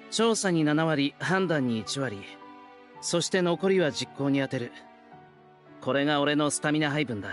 調査に7割、判断に1割。そして残りは実行に充てる。これが俺のスタミナ配分だ。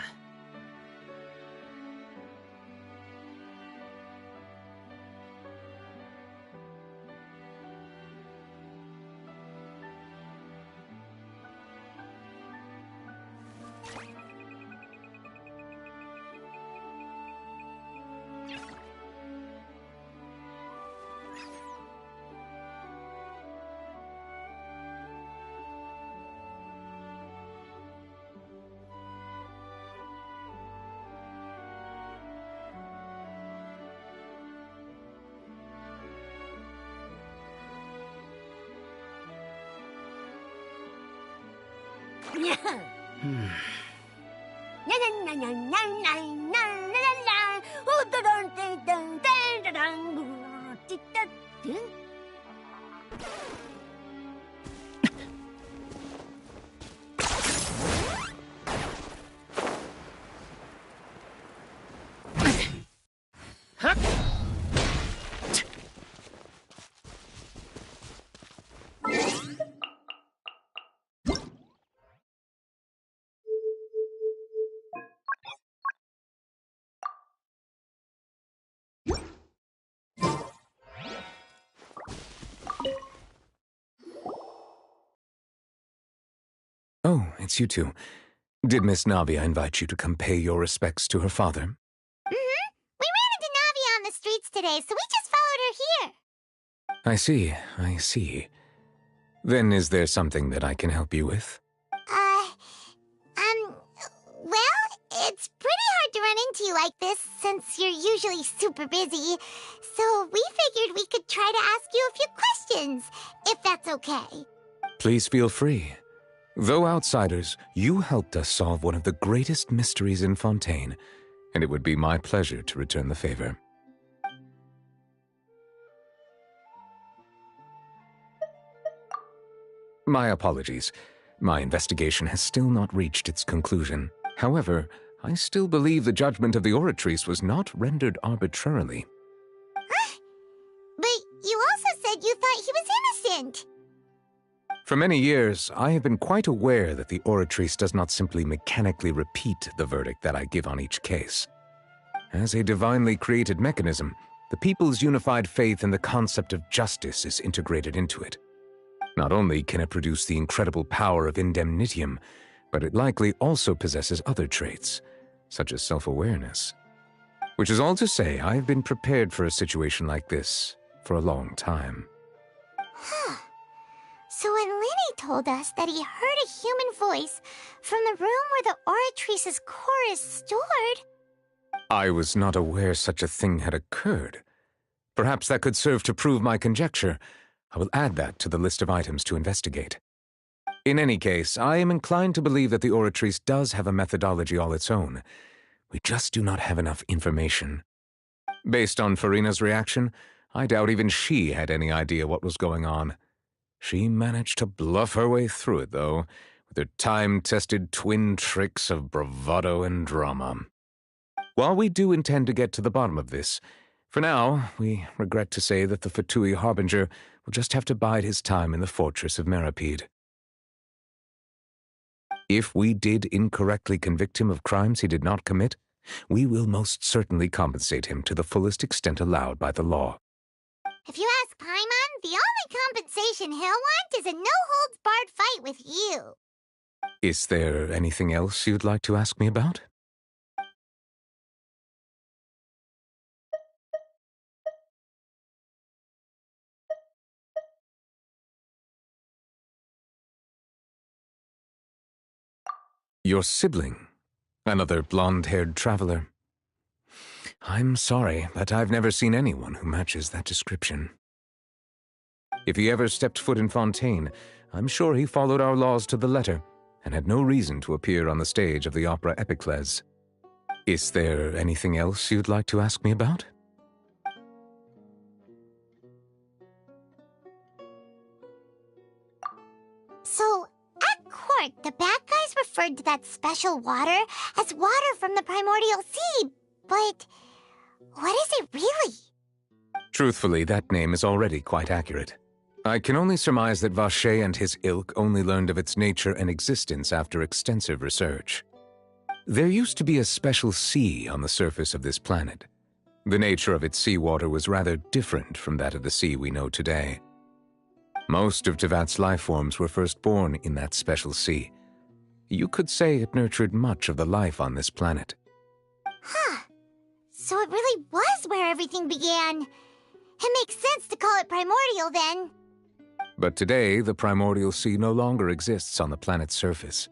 Oh, it's you two. Did Miss Navia invite you to come pay your respects to her father? Mm-hmm. We ran into Navia on the streets today, so we just followed her here. I see. Then is there something that I can help you with? Well, it's pretty hard to run into you like this since you're usually super busy. So we figured we could try to ask you a few questions, if that's okay. Please feel free. Though outsiders, you helped us solve one of the greatest mysteries in Fontaine, and it would be my pleasure to return the favor. My apologies. My investigation has still not reached its conclusion. However, I still believe the judgment of the Oratrice was not rendered arbitrarily. Huh? But you also said you thought he was innocent. For many years, I have been quite aware that the Oratrice does not simply mechanically repeat the verdict that I give on each case. As a divinely created mechanism, the people's unified faith in the concept of justice is integrated into it. Not only can it produce the incredible power of indemnitium, but it likely also possesses other traits, such as self-awareness. Which is all to say, I have been prepared for a situation like this for a long time. Huh. So when Lenny told us that he heard a human voice from the room where the Oratrice's core is stored... I was not aware such a thing had occurred. Perhaps that could serve to prove my conjecture. I will add that to the list of items to investigate. In any case, I am inclined to believe that the Oratrice does have a methodology all its own. We just do not have enough information. Based on Farina's reaction, I doubt even she had any idea what was going on. She managed to bluff her way through it, though, with her time-tested twin tricks of bravado and drama. While we do intend to get to the bottom of this, for now, we regret to say that the Fatui Harbinger will just have to bide his time in the fortress of Meripede. If we did incorrectly convict him of crimes he did not commit, we will most certainly compensate him to the fullest extent allowed by the law. If you ask Paimon, the only compensation he'll want is a no-holds-barred fight with you. Is there anything else you'd like to ask me about? Your sibling, another blonde-haired traveler. I'm sorry, but I've never seen anyone who matches that description. If he ever stepped foot in Fontaine, I'm sure he followed our laws to the letter and had no reason to appear on the stage of the opera Epicles. Is there anything else you'd like to ask me about? So, at court, the bad guys referred to that special water as water from the primordial sea, but what is it really? Truthfully, that name is already quite accurate. I can only surmise that Vacher and his ilk only learned of its nature and existence after extensive research. There used to be a special sea on the surface of this planet. The nature of its seawater was rather different from that of the sea we know today. Most of Tevat's life forms were first born in that special sea. You could say it nurtured much of the life on this planet. Huh. So it really was where everything began. It makes sense to call it primordial then. But today, the primordial sea no longer exists on the planet's surface.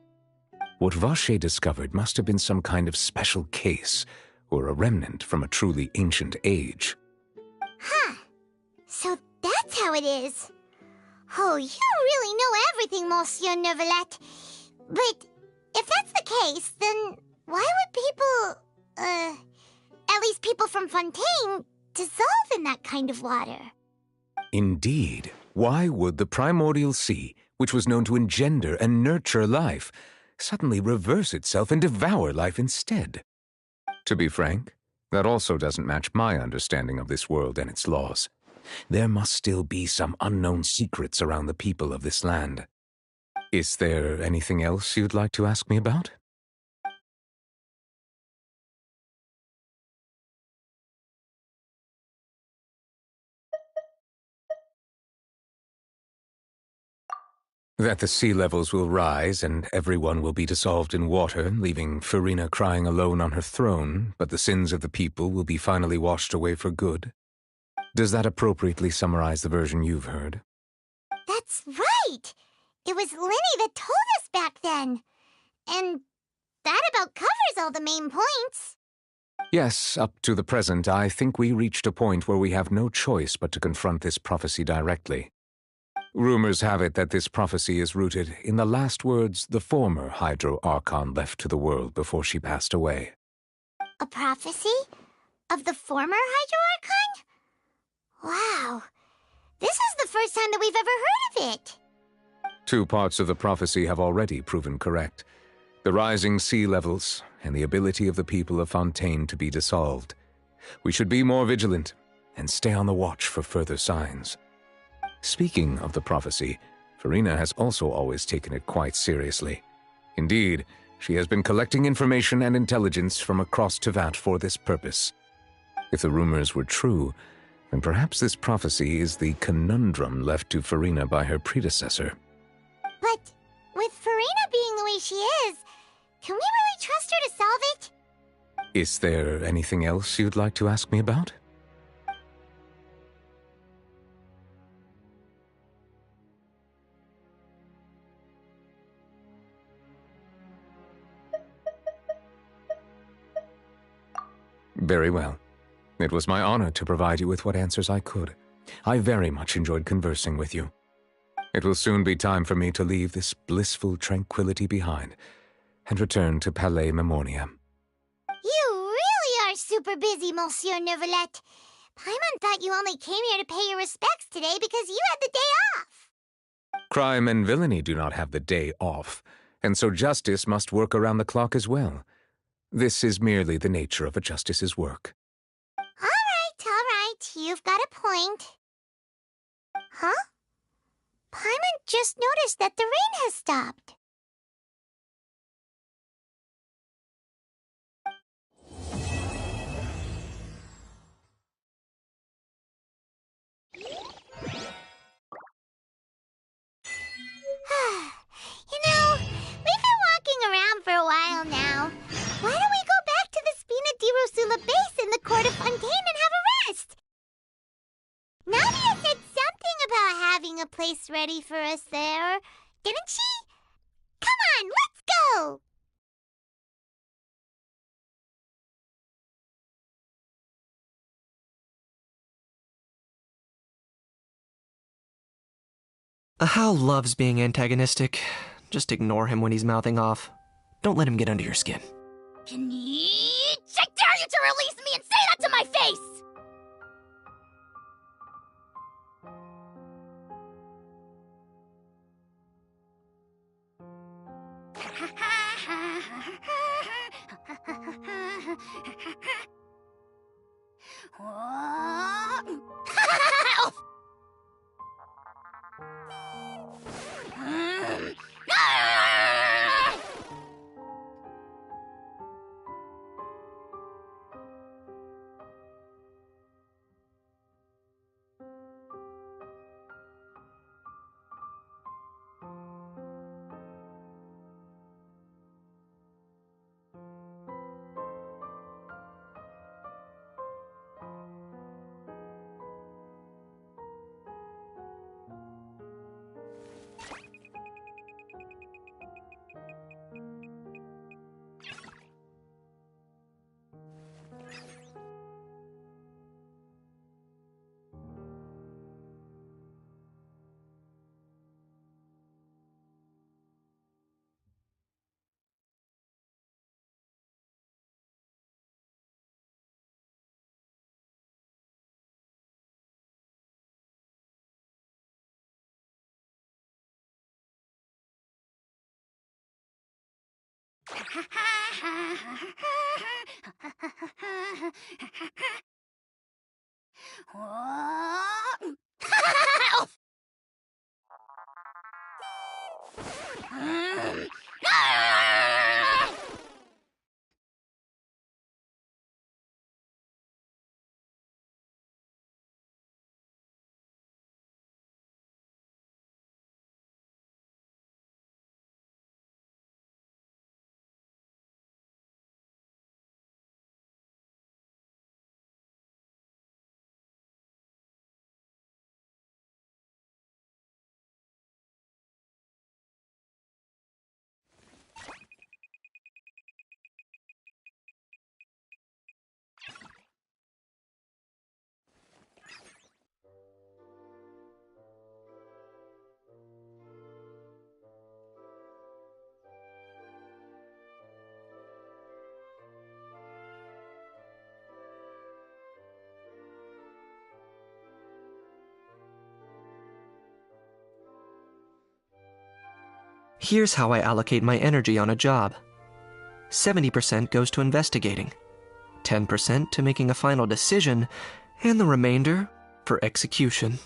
What Vacher discovered must have been some kind of special case, or a remnant from a truly ancient age. Huh. So that's how it is. Oh, you really know everything, Monsieur Neuvillette. But if that's the case, then why would people, at least people from Fontaine, dissolve in that kind of water? Indeed. Why would the primordial sea, which was known to engender and nurture life, suddenly reverse itself and devour life instead? To be frank, that also doesn't match my understanding of this world and its laws. There must still be some unknown secrets around the people of this land. Is there anything else you'd like to ask me about? That the sea levels will rise and everyone will be dissolved in water, leaving Farina crying alone on her throne, but the sins of the people will be finally washed away for good. Does that appropriately summarize the version you've heard? That's right! It was Linny that told us back then. And that about covers all the main points. Yes, up to the present, I think we reached a point where we have no choice but to confront this prophecy directly. Rumors have it that this prophecy is rooted in the last words the former Hydro Archon left to the world before she passed away. A prophecy? Of the former Hydro Archon? Wow. This is the first time that we've ever heard of it. 2 parts of the prophecy have already proven correct. The rising sea levels and the ability of the people of Fontaine to be dissolved. We should be more vigilant and stay on the watch for further signs. Speaking of the prophecy, Farina has also always taken it quite seriously. Indeed, she has been collecting information and intelligence from across Tevat for this purpose. If the rumors were true, then perhaps this prophecy is the conundrum left to Farina by her predecessor. But with Farina being the way she is, can we really trust her to solve it? Is there anything else you'd like to ask me about? Very well. It was my honor to provide you with what answers I could. I very much enjoyed conversing with you. It will soon be time for me to leave this blissful tranquility behind and return to Palais Memoria. You really are super busy, Monsieur Neuvillette. Paimon thought you only came here to pay your respects today because you had the day off. Crime and villainy do not have the day off, and so justice must work around the clock as well. This is merely the nature of a justice's work. All right. You've got a point. Huh? Paimon just noticed that the rain has stopped. You know, we've been walking around for a while now. Why don't we go back to the Spina di Rosula base in the court of Fontaine and have a rest? Nadia said something about having a place ready for us there, didn't she? Come on, let's go! Hal loves being antagonistic. Just ignore him when he's mouthing off. Don't let him get under your skin. I dare you to release me and say that to my face! Here's how I allocate my energy on a job. 70% goes to investigating, 10% to making a final decision, and the remainder for execution.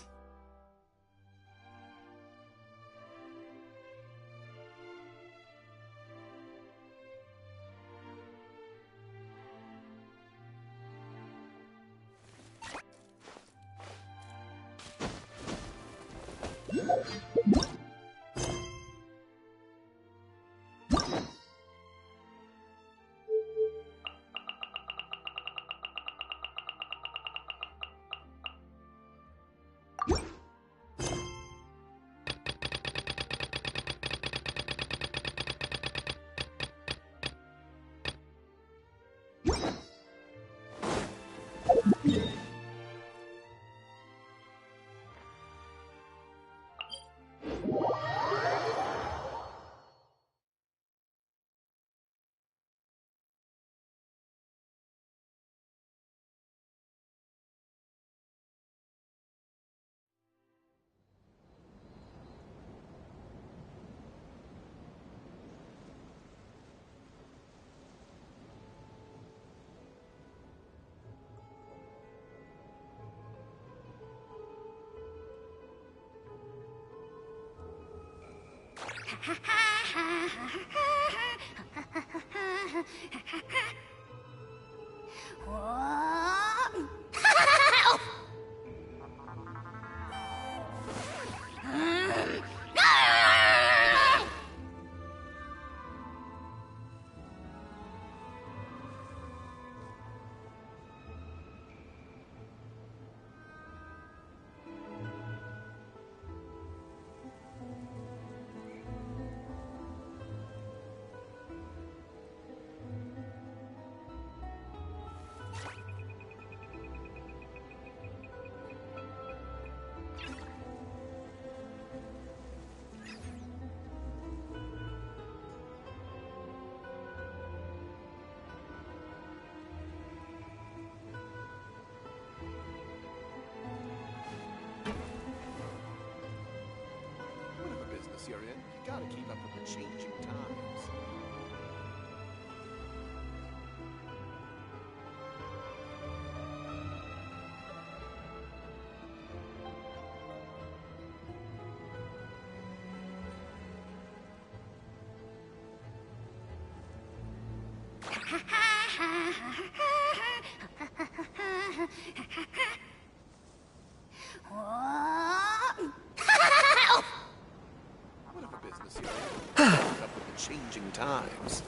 You're in, you gotta keep up with the changing times. Whatever business you're in, keep up with the changing times.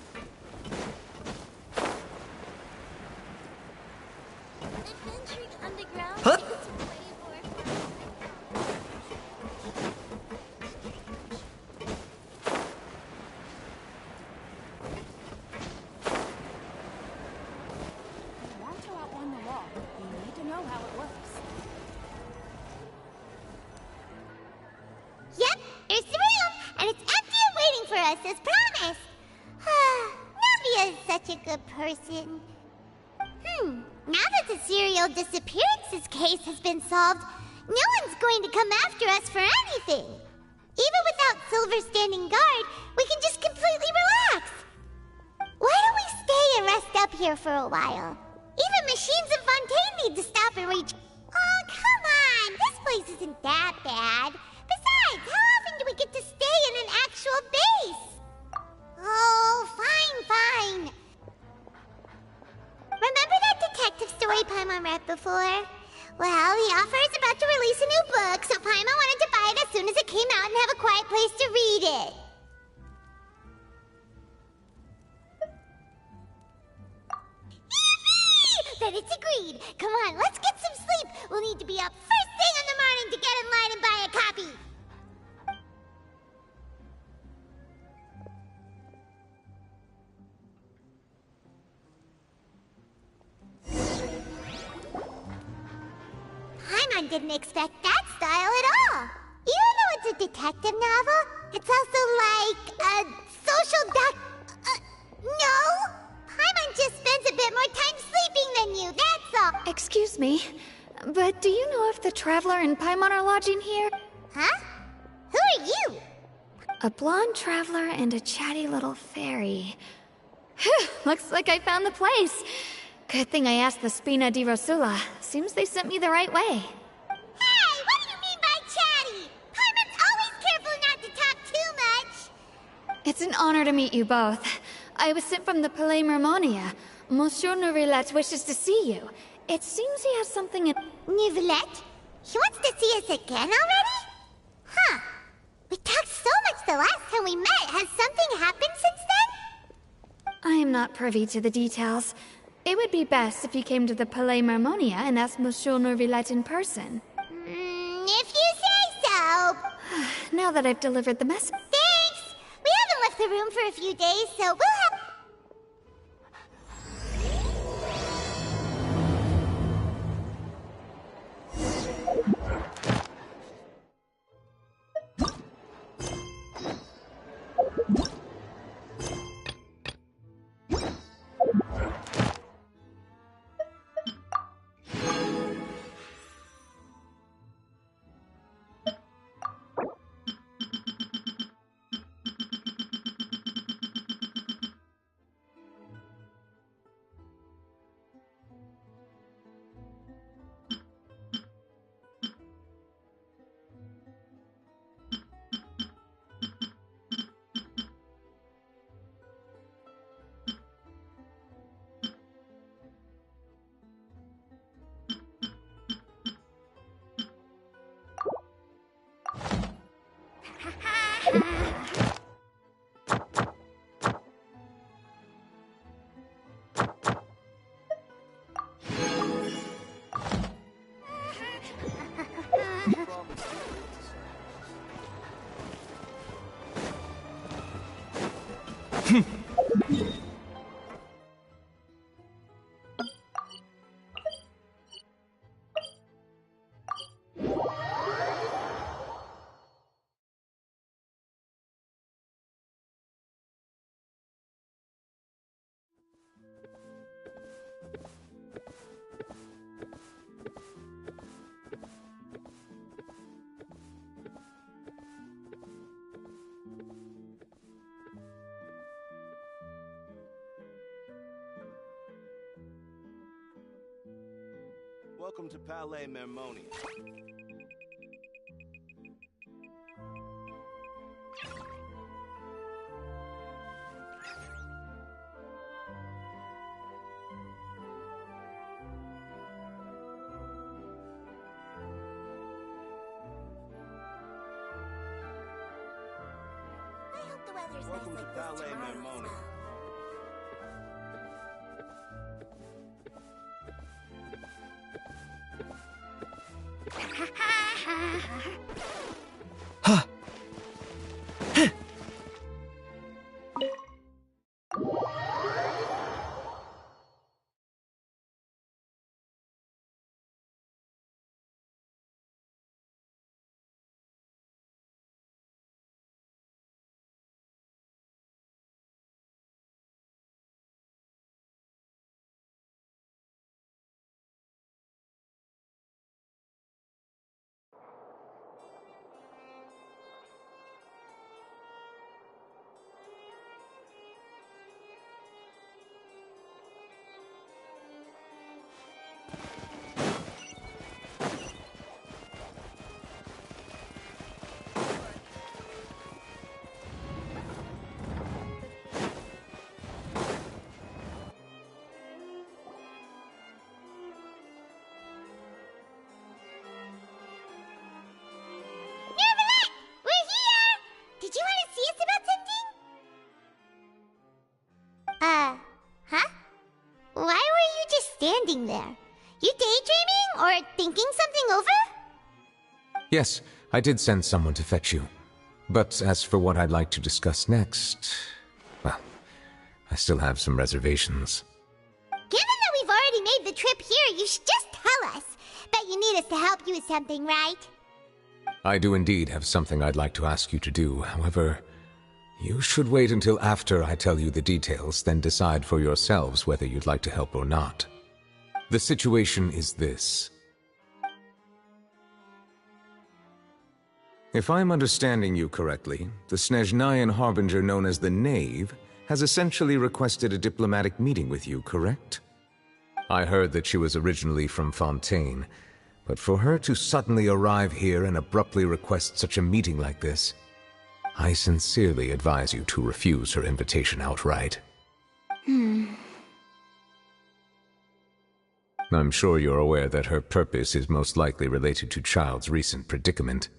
Adventuring underground Huh? is way more fun. If you want to outrun the law, you need to know how it works. Yep, here's the room, and it's empty and waiting for us as promised. Navia is such a good person. Now that the serial disappearances case has been solved, no one's going to come after us for anything. Even without Silver standing guard, we can just completely relax. Why don't we stay and rest up here for a while? Even machines in Fontaine need to stop and reach. Oh, come on! This place isn't that bad. Besides, how often do we get to stay in an actual base? Oh, fine. Remember that detective story Paimon read before? Well, the author is about to release a new book, so Paimon wanted to buy it as soon as it came out and have a quiet place to read it. Yippee! Then it's agreed. Come on, let's get some sleep. We'll need to be up first thing in the morning to get in line and buy a copy. Paimon didn't expect that style at all. Even though it's a detective novel, it's also like a social no! Paimon just spends a bit more time sleeping than you, that's all. Excuse me, but do you know if the Traveler and Paimon are lodging here? Huh? Who are you? A blonde traveler and a chatty little fairy. Phew, looks like I found the place. Good thing I asked the Spina di Rosula. Seems they sent me the right way. Hey, what do you mean by chatty? Paimon's always careful not to talk too much. It's an honor to meet you both. I was sent from the Palais Mermonia. Monsieur Nourilette wishes to see you. It seems he has something in... Nouvelette? He wants to see us again already? Huh. We talked so much the last time we met. Has something happened since then? I am not privy to the details. It would be best if you came to the Palais Mermonia and asked Monsieur Nourilette in person. If you say so. Now that I've delivered the message... Thanks! We haven't left the room for a few days, so we'll have... Welcome to Palais Mermonia. I hope the weather's Welcome nice to like this Palais tomorrow as Mermonia. well. sitting there? You daydreaming or thinking something over? Yes, I did send someone to fetch you. But as for what I'd like to discuss next, well, I still have some reservations. Given that we've already made the trip here, you should just tell us. Bet you need us to help you with something, right? I do indeed have something I'd like to ask you to do. However, you should wait until after I tell you the details, then decide for yourselves whether you'd like to help or not. The situation is this. If I'm understanding you correctly, the Snezhnayan Harbinger known as the Knave has essentially requested a diplomatic meeting with you, correct? I heard that she was originally from Fontaine, but for her to suddenly arrive here and abruptly request such a meeting like this, I sincerely advise you to refuse her invitation outright. I'm sure you're aware that her purpose is most likely related to Child's recent predicament.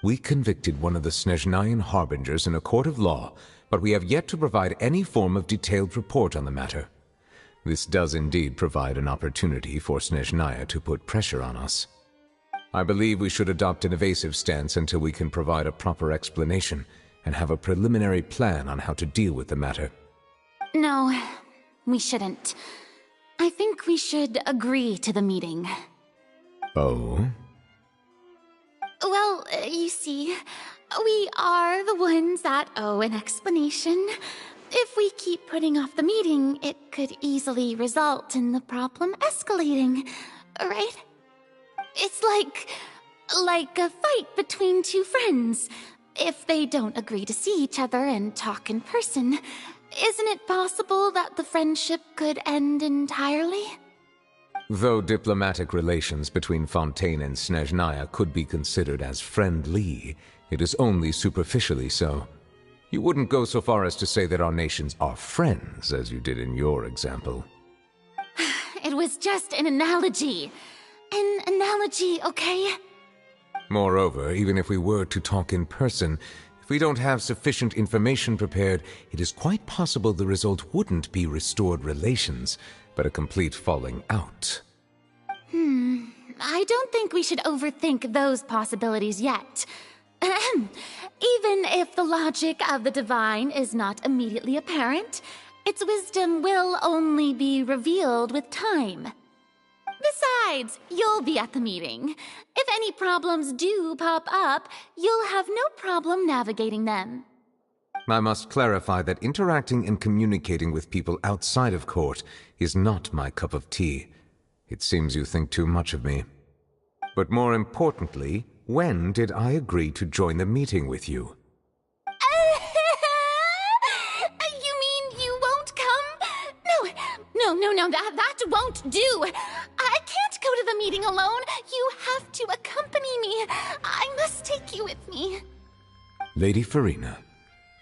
We convicted one of the Snezhnayan Harbingers in a court of law, but we have yet to provide any form of detailed report on the matter. This does indeed provide an opportunity for Snezhnaya to put pressure on us. I believe we should adopt an evasive stance until we can provide a proper explanation and have a preliminary plan on how to deal with the matter. No, we shouldn't. I think we should agree to the meeting. Oh? Well, you see, we are the ones that owe an explanation. If we keep putting off the meeting, it could easily result in the problem escalating, right? It's like a fight between two friends. If they don't agree to see each other and talk in person, isn't it possible that the friendship could end entirely? Though diplomatic relations between Fontaine and Snezhnaya could be considered as friendly, it is only superficially so. You wouldn't go so far as to say that our nations are friends, as you did in your example. It was just an analogy. An analogy, okay? Moreover, even if we were to talk in person, if we don't have sufficient information prepared, it is quite possible the result wouldn't be restored relations, but a complete falling out. I don't think we should overthink those possibilities yet. Even if the logic of the divine is not immediately apparent, its wisdom will only be revealed with time. Besides, you'll be at the meeting. If any problems do pop up, you'll have no problem navigating them. I must clarify that interacting and communicating with people outside of court is not my cup of tea. It seems you think too much of me. But more importantly, when did I agree to join the meeting with you? You mean you won't come? No, that won't do. I can't go to the meeting alone. You have to accompany me. I must take you with me. Lady Farina,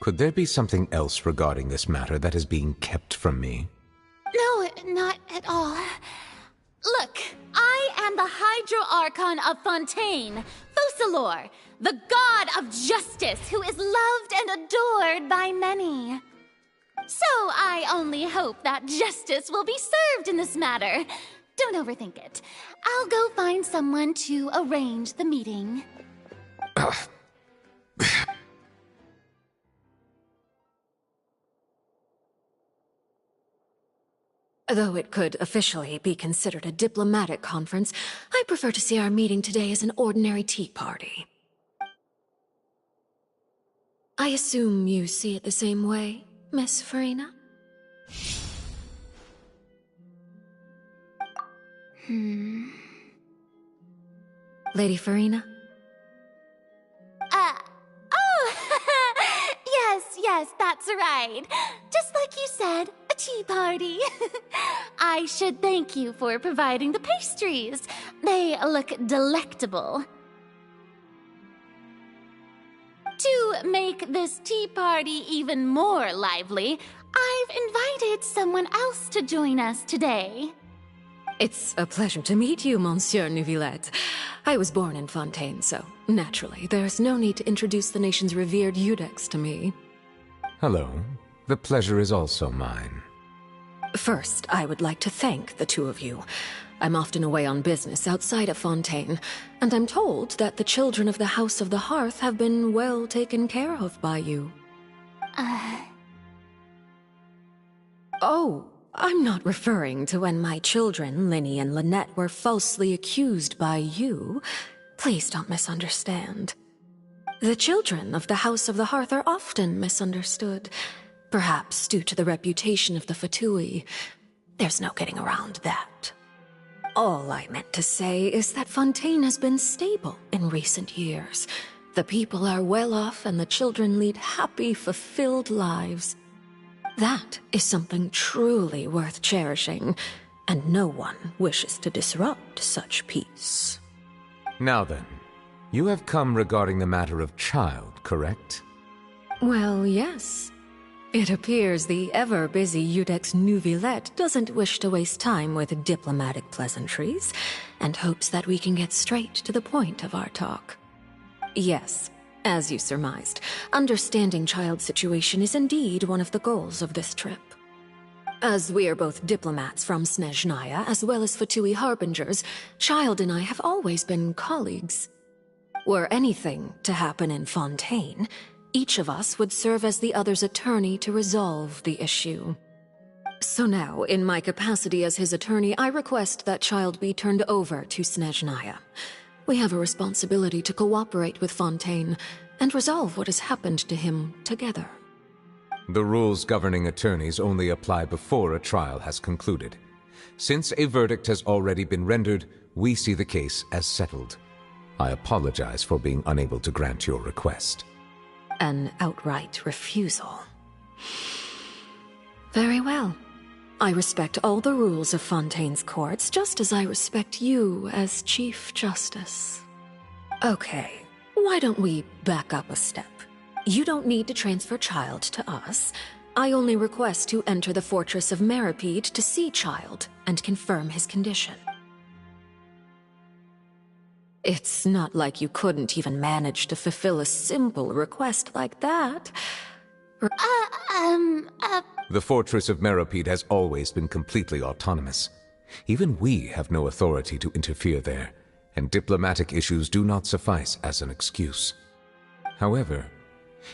could there be something else regarding this matter that is being kept from me? No, not at all. Look, I am the Hydro-Archon of Fontaine, Focalor, the god of justice who is loved and adored by many. So I only hope that justice will be served in this matter. Don't overthink it. I'll go find someone to arrange the meeting. Though it could officially be considered a diplomatic conference, I prefer to see our meeting today as an ordinary tea party. I assume you see it the same way, Miss Farina? Lady Farina? Yes, that's right. Just like you said, a tea party. I should thank you for providing the pastries. They look delectable. To make this tea party even more lively, I've invited someone else to join us today. It's a pleasure to meet you, Monsieur Neuvillette. I was born in Fontaine, so naturally, there's no need to introduce the nation's revered Eudex to me. Hello. The pleasure is also mine. First, I would like to thank the two of you. I'm often away on business outside of Fontaine, and I'm told that the children of the House of the Hearth have been well taken care of by you. Oh, I'm not referring to when my children, Linny and Lynette, were falsely accused by you. Please don't misunderstand. The children of the House of the Hearth are often misunderstood, perhaps due to the reputation of the Fatui. There's no getting around that. All I meant to say is that Fontaine has been stable in recent years. The people are well off and the children lead happy, fulfilled lives. That is something truly worth cherishing, and no one wishes to disrupt such peace. Now then, you have come regarding the matter of child, correct? Well, yes. It appears the ever-busy Iudex Neuvillette doesn't wish to waste time with diplomatic pleasantries, and hopes that we can get straight to the point of our talk. Yes, as you surmised, understanding Child's situation is indeed one of the goals of this trip. As we are both diplomats from Snezhnaya, as well as Fatui harbingers, Child and I have always been colleagues. Were anything to happen in Fontaine, each of us would serve as the other's attorney to resolve the issue. So now, in my capacity as his attorney, I request that Child be turned over to Snezhnaya. We have a responsibility to cooperate with Fontaine and resolve what has happened to him together. The rules governing attorneys only apply before a trial has concluded. Since a verdict has already been rendered, we see the case as settled. I apologize for being unable to grant your request. An outright refusal. Very well. I respect all the rules of Fontaine's courts, just as I respect you as Chief Justice. Okay, why don't we back up a step? You don't need to transfer Child to us. I only request to enter the fortress of Meripede to see Child and confirm his condition. It's not like you couldn't even manage to fulfill a simple request like that. The fortress of Meripede has always been completely autonomous. Even we have no authority to interfere there, and diplomatic issues do not suffice as an excuse. However,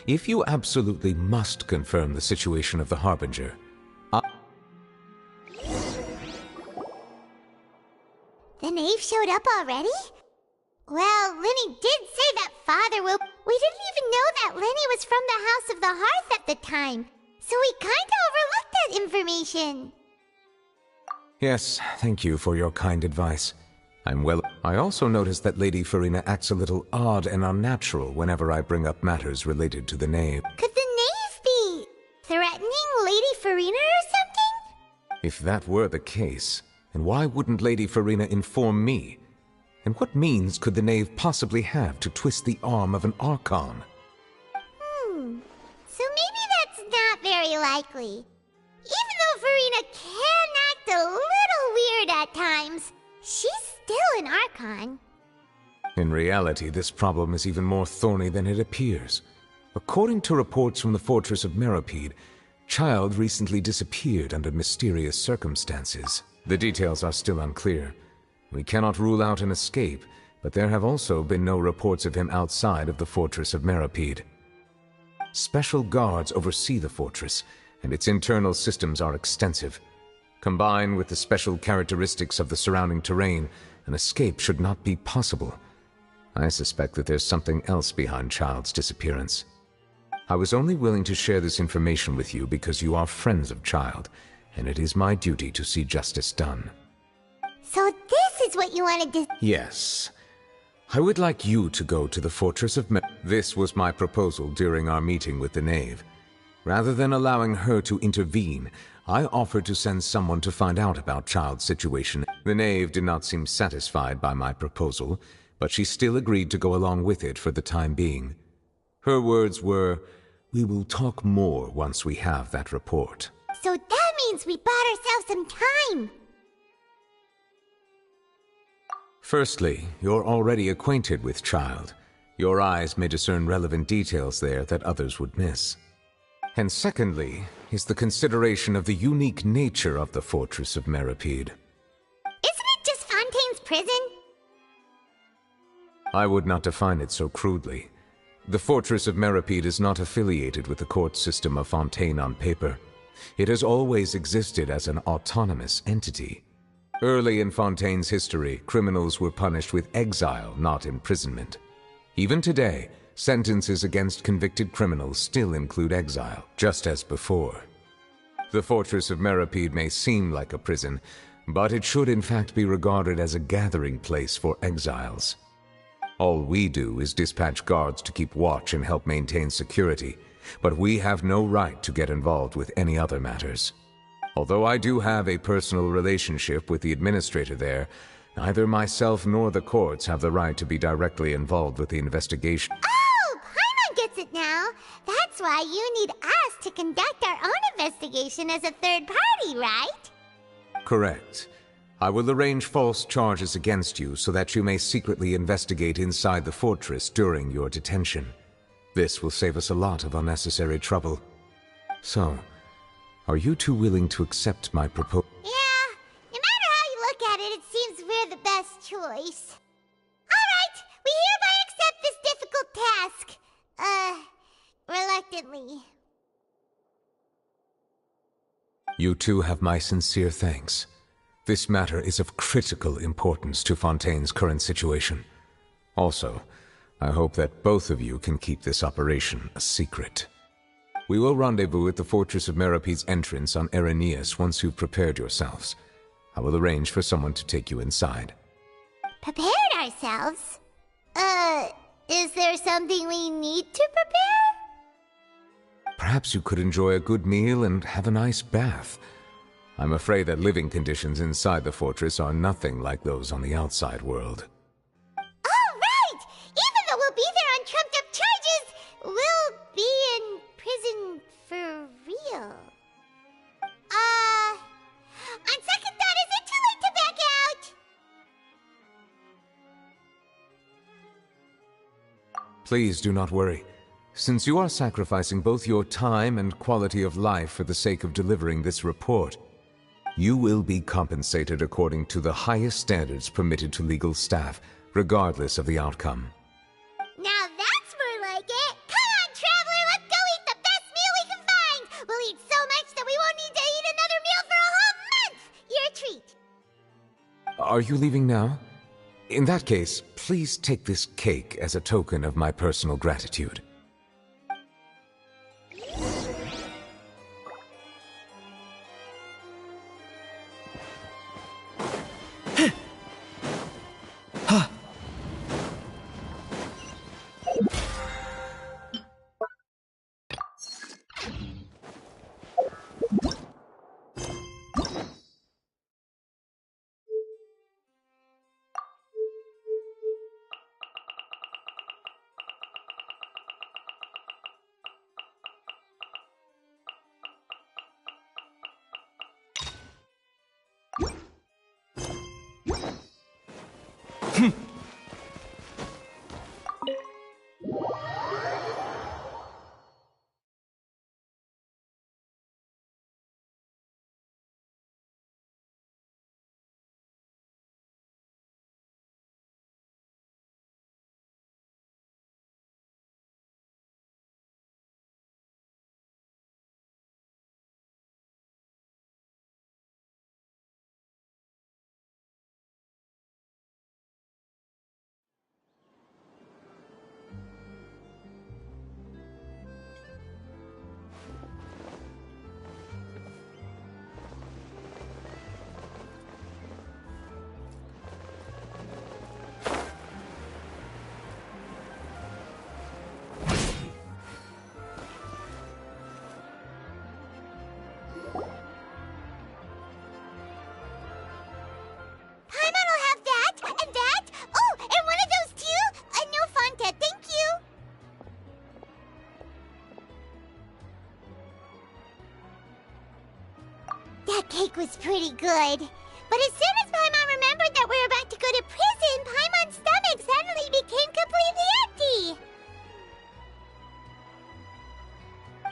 if you absolutely must confirm the situation of the Harbinger, The knave showed up already? Well, Linny did say that Father will... We didn't even know that Linny was from the House of the Hearth at the time, so we kinda overlooked that information. Yes, thank you for your kind advice. I also noticed that Lady Farina acts a little odd and unnatural whenever I bring up matters related to the knave. Could the knave be threatening Lady Farina or something? If that were the case, then why wouldn't Lady Farina inform me? And what means could the knave possibly have to twist the arm of an Archon? So maybe that's not very likely. Even though Farina can act a little weird at times, she's still an Archon. In reality, this problem is even more thorny than it appears. According to reports from the fortress of Meripede, Child recently disappeared under mysterious circumstances. The details are still unclear. We cannot rule out an escape, but there have also been no reports of him outside of the fortress of Meripede. Special guards oversee the fortress, and its internal systems are extensive. Combined with the special characteristics of the surrounding terrain, an escape should not be possible. I suspect that there's something else behind Child's disappearance. I was only willing to share this information with you because you are friends of Child, and it is my duty to see justice done. So this is what you wanted to... Yes. I would like you to go to the fortress of This was my proposal during our meeting with the knave. Rather than allowing her to intervene, I offered to send someone to find out about Child's situation. The knave did not seem satisfied by my proposal, but she still agreed to go along with it for the time being. Her words were, "We will talk more once we have that report." So that means we bought ourselves some time. Firstly, you're already acquainted with Child. Your eyes may discern relevant details there that others would miss. And secondly, is the consideration of the unique nature of the Fortress of Meripede. Isn't it just Fontaine's prison? I would not define it so crudely. The Fortress of Meripede is not affiliated with the court system of Fontaine on paper. It has always existed as an autonomous entity. Early in Fontaine's history, criminals were punished with exile, not imprisonment. Even today, sentences against convicted criminals still include exile, just as before. The Fortress of Meripede may seem like a prison, but it should in fact be regarded as a gathering place for exiles. All we do is dispatch guards to keep watch and help maintain security, but we have no right to get involved with any other matters. Although I do have a personal relationship with the administrator there, neither myself nor the courts have the right to be directly involved with the investigation. Oh, Paimon gets it now. That's why you need us to conduct our own investigation as a third party, right? Correct. I will arrange false charges against you so that you may secretly investigate inside the fortress during your detention. This will save us a lot of unnecessary trouble. So, are you two willing to accept my proposal? Yeah, no matter how you look at it, it seems we're the best choice. Alright, we hereby accept this difficult task. Reluctantly. You two have my sincere thanks. This matter is of critical importance to Fontaine's current situation. Also, I hope that both of you can keep this operation a secret. We will rendezvous at the Fortress of Meripede's entrance on Erinius once you've prepared yourselves. I will arrange for someone to take you inside. Prepared ourselves? Is there something we need to prepare? Perhaps you could enjoy a good meal and have a nice bath. I'm afraid that living conditions inside the fortress are nothing like those on the outside world. Oh, right! Even though we'll be there on trumped-up charges, we'll be in prison for real. On second thought, is it too late to back out? Please do not worry. Since you are sacrificing both your time and quality of life for the sake of delivering this report, you will be compensated according to the highest standards permitted to legal staff, regardless of the outcome. Now that's more like it! Come on, Traveler, let's go eat the best meal we can find! We'll eat so much that we won't need to eat another meal for a whole month! You're a treat! Are you leaving now? In that case, please take this cake as a token of my personal gratitude. Cake was pretty good. But as soon as Paimon remembered that we were about to go to prison, Paimon's stomach suddenly became completely empty.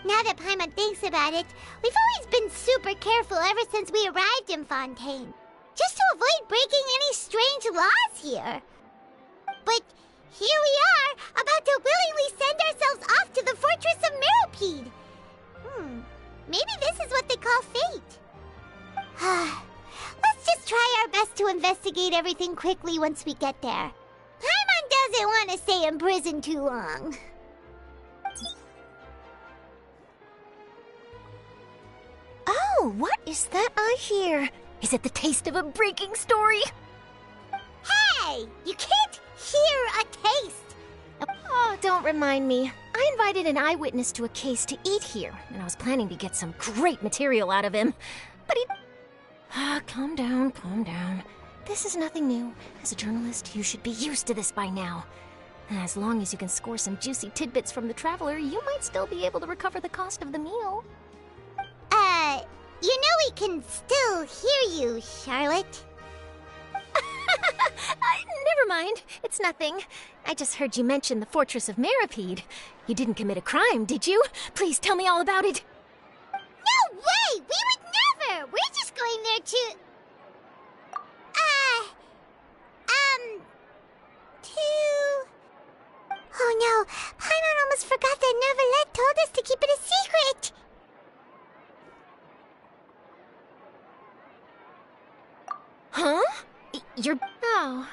Now that Paimon about it, we've always been super careful ever since we arrived in Fontaine. Just to avoid breaking any strange laws here. But here we are, about to willingly send ourselves off to the Fortress of Meropide. Maybe this is what they call fate. Let's just try our best to investigate everything quickly once we get there. Paimon doesn't want to stay in prison too long. Oh, what is that I hear? Is it the taste of a breaking story? Hey! You can't hear a taste! Oh, don't remind me. I invited an eyewitness to a case to eat here, and I was planning to get some great material out of him. But he... calm down, calm down. This is nothing new. As a journalist, you should be used to this by now. As long as you can score some juicy tidbits from the traveler, you might still be able to recover the cost of the meal. You know we can still hear you, Charlotte. Never mind. It's nothing. I just heard you mention the Fortress of Meropide. You didn't commit a crime, did you? Please tell me all about it. No way! We would never! We're just going there to... Oh no, Paimon almost forgot that Neverlet told us to keep it a secret! Huh? You're... Oh.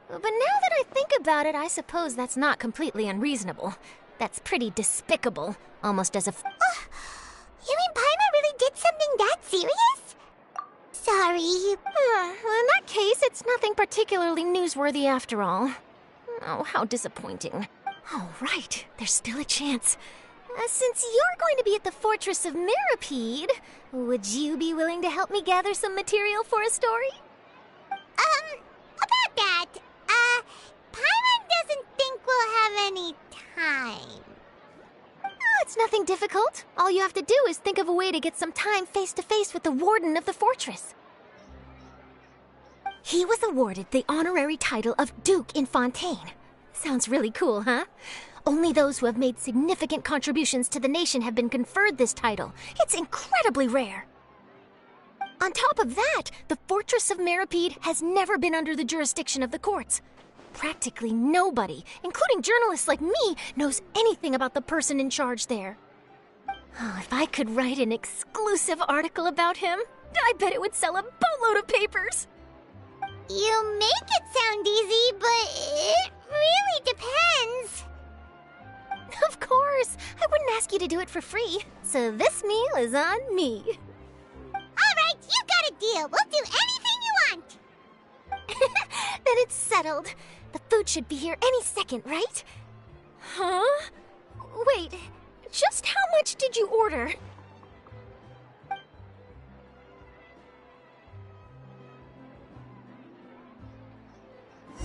But now that I think about it, I suppose that's not completely unreasonable. That's pretty despicable, almost as if... You mean Paimon really did something that serious? Sorry. Well, in that case, it's nothing particularly newsworthy after all. Oh, how disappointing. Oh, right. There's still a chance. Since you're going to be at the Fortress of Meropide, would you be willing to help me gather some material for a story? About that, Paimon doesn't think we'll have any time. Oh, it's nothing difficult. All you have to do is think of a way to get some time face-to-face with the warden of the fortress. He was awarded the honorary title of Duke in Fontaine. Sounds really cool, huh? Only those who have made significant contributions to the nation have been conferred this title. It's incredibly rare. On top of that, the Fortress of Meropide has never been under the jurisdiction of the courts. Practically nobody, including journalists like me, knows anything about the person in charge there. Oh, if I could write an exclusive article about him, I bet it would sell a boatload of papers. You make it sound easy, but it really depends. Of course, I wouldn't ask you to do it for free, so this meal is on me. Alright, you got a deal. We'll do anything you want. Then it's settled. The food should be here any second, right? Huh? Wait, just how much did you order?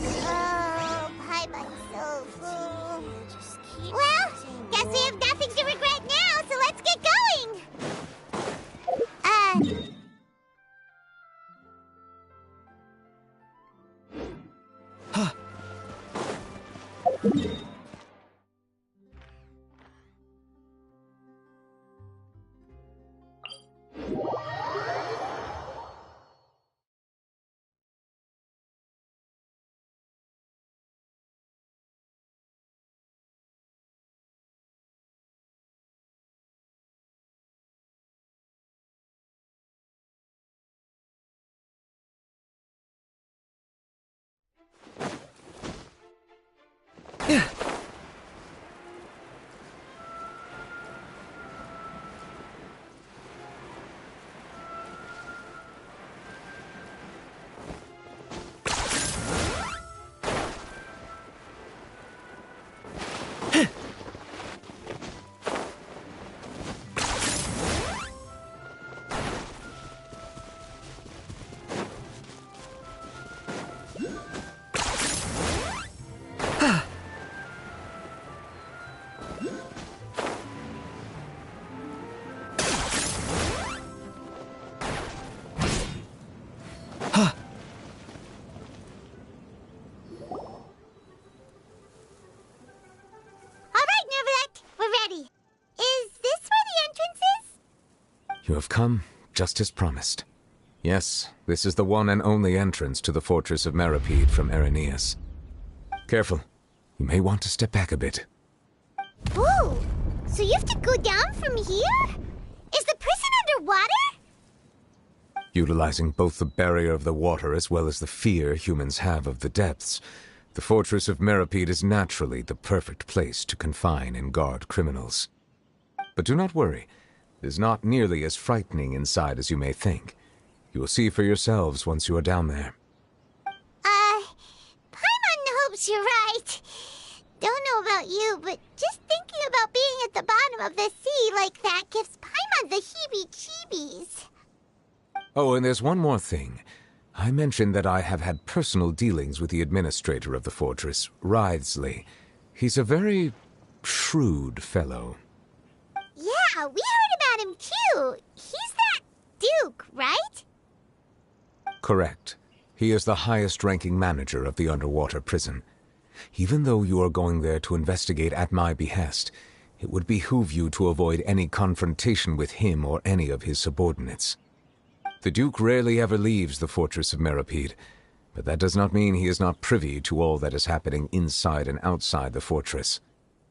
Oh, Paimon's so full. Well, guess we have nothing to regret now, so let's get going. You have come just as promised. Yes, this is the one and only entrance to the fortress of Meripede from Erinius. Careful. You may want to step back a bit. Ooh, so you have to go down from here? Is the prison underwater? Utilizing both the barrier of the water as well as the fear humans have of the depths, the fortress of Meripede is naturally the perfect place to confine and guard criminals. But do not worry. It is not nearly as frightening inside as you may think. You will see for yourselves once you are down there. Paimon hopes you're right. Don't know about you, but just thinking about being at the bottom of the sea like that gives Paimon the heebie-jeebies. Oh, and there's one more thing. I mentioned that I have had personal dealings with the administrator of the fortress, Wriothesley. He's a very shrewd fellow. Yeah, we heard about him too. He's that Duke, right? Correct. He is the highest-ranking manager of the underwater prison. Even though you are going there to investigate at my behest, it would behoove you to avoid any confrontation with him or any of his subordinates. The Duke rarely ever leaves the fortress of Meripede, but that does not mean he is not privy to all that is happening inside and outside the fortress.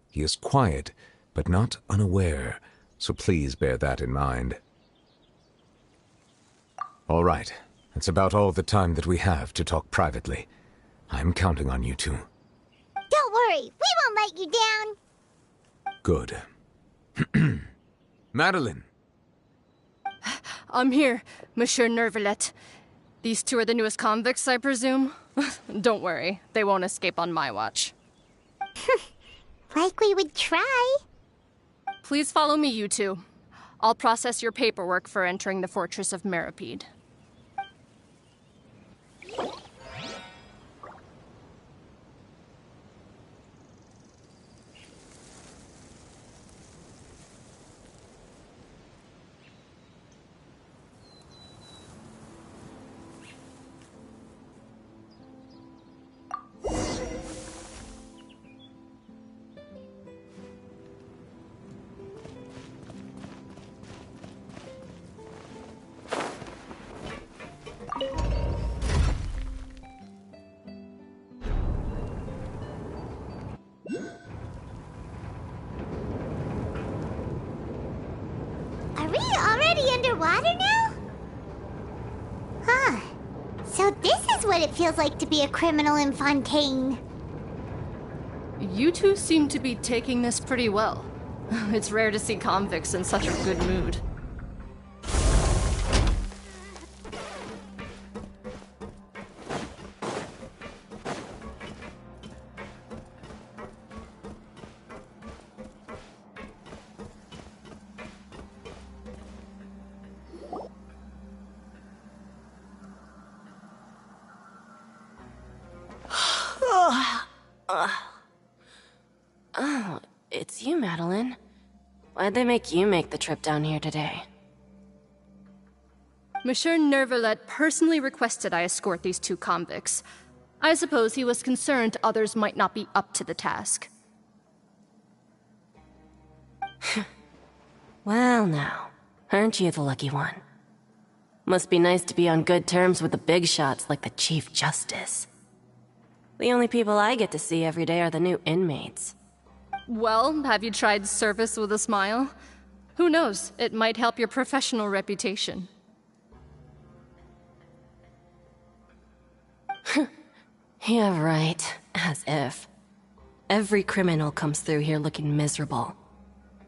He is quiet, but not unaware, so please bear that in mind. All right, that's about all the time that we have to talk privately. I'm counting on you two. Don't worry, we won't let you down. Good. Madeline! I'm here, Monsieur Nervalet. These two are the newest convicts, I presume? Don't worry, they won't escape on my watch. Like we would try. Please follow me, you two. I'll process your paperwork for entering the Fortress of Meripede. Are we already underwater now? Huh. So this is what it feels like to be a criminal in Fontaine. You two seem to be taking this pretty well. It's rare to see convicts in such a good mood. Oh, it's you, Madeline. Why'd they make you make the trip down here today? Monsieur Nervalet personally requested I escort these two convicts. I suppose he was concerned others might not be up to the task. Well now, aren't you the lucky one? Must be nice to be on good terms with the big shots like the Chief Justice. The only people I get to see every day are the new inmates. Well, have you tried service with a smile? Who knows, it might help your professional reputation. Yeah, right. As if. Every criminal comes through here looking miserable.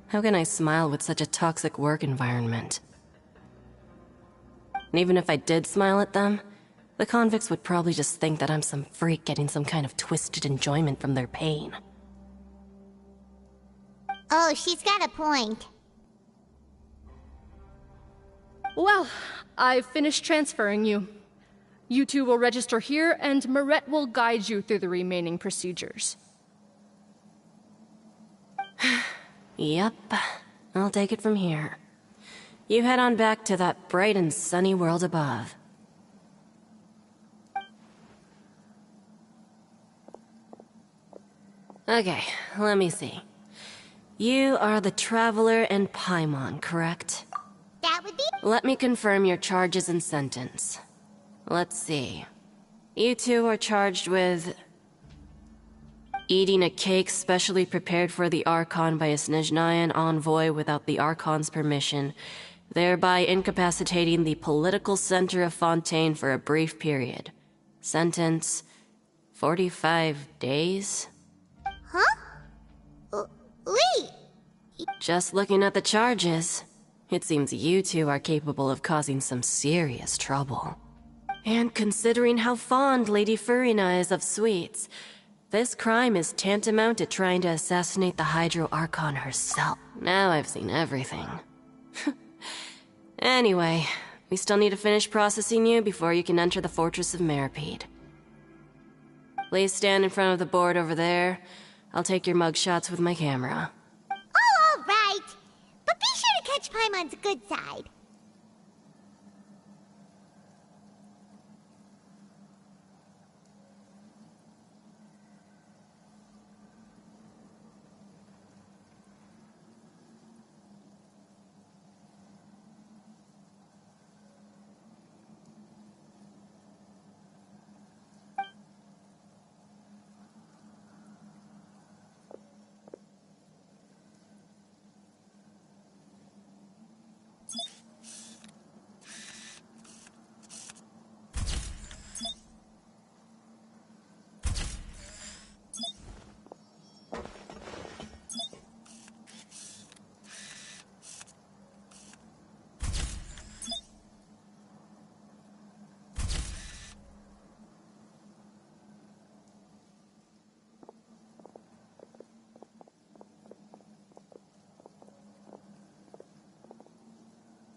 How can I smile with such a toxic work environment? And even if I did smile at them, the convicts would probably just think that I'm some freak getting some kind of twisted enjoyment from their pain. Oh, she's got a point. Well, I've finished transferring you. You two will register here, and Marette will guide you through the remaining procedures. Yep, I'll take it from here. You head on back to that bright and sunny world above. Okay, let me see. You are the Traveler and Paimon, correct? That would be Let me confirm your charges and sentence. Let's see. You two are charged with eating a cake specially prepared for the Archon by a Snezhnayan envoy without the Archon's permission, thereby incapacitating the political center of Fontaine for a brief period. Sentence: 45 days? Huh? Wait! Just looking at the charges, it seems you two are capable of causing some serious trouble. And considering how fond Lady Furina is of sweets, this crime is tantamount to trying to assassinate the Hydro Archon herself. Now I've seen everything. Anyway, we still need to finish processing you before you can enter the Fortress of Meripede. Please stand in front of the board over there. I'll take your mugshots with my camera. Oh, all right. But be sure to catch Paimon's good side.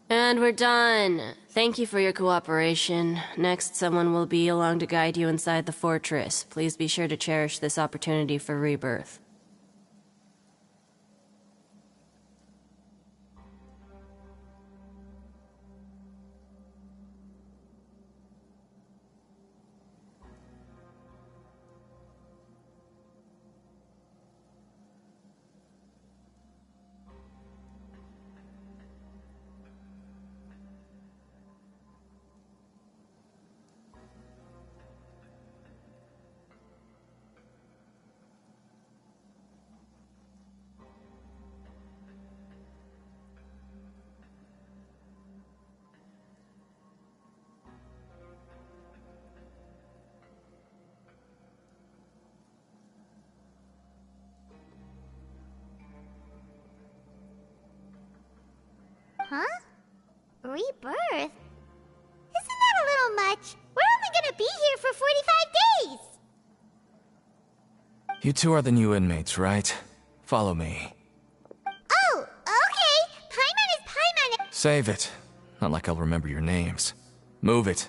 And we're done. Thank you for your cooperation. Next, someone will be along to guide you inside the fortress. Please be sure to cherish this opportunity for rebirth. Huh? Rebirth? Isn't that a little much? We're only gonna be here for 45 days! You two are the new inmates, right? Follow me. Oh, okay! Paimon is Paimon! Save it. Not like I'll remember your names. Move it.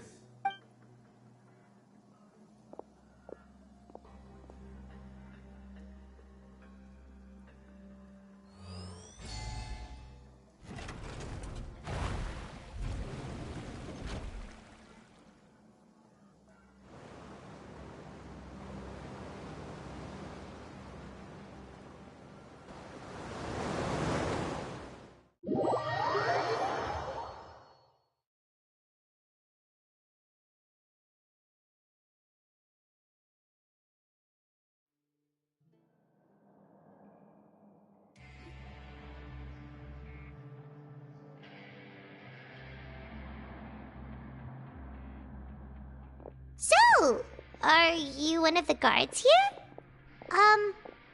So, are you one of the guards here?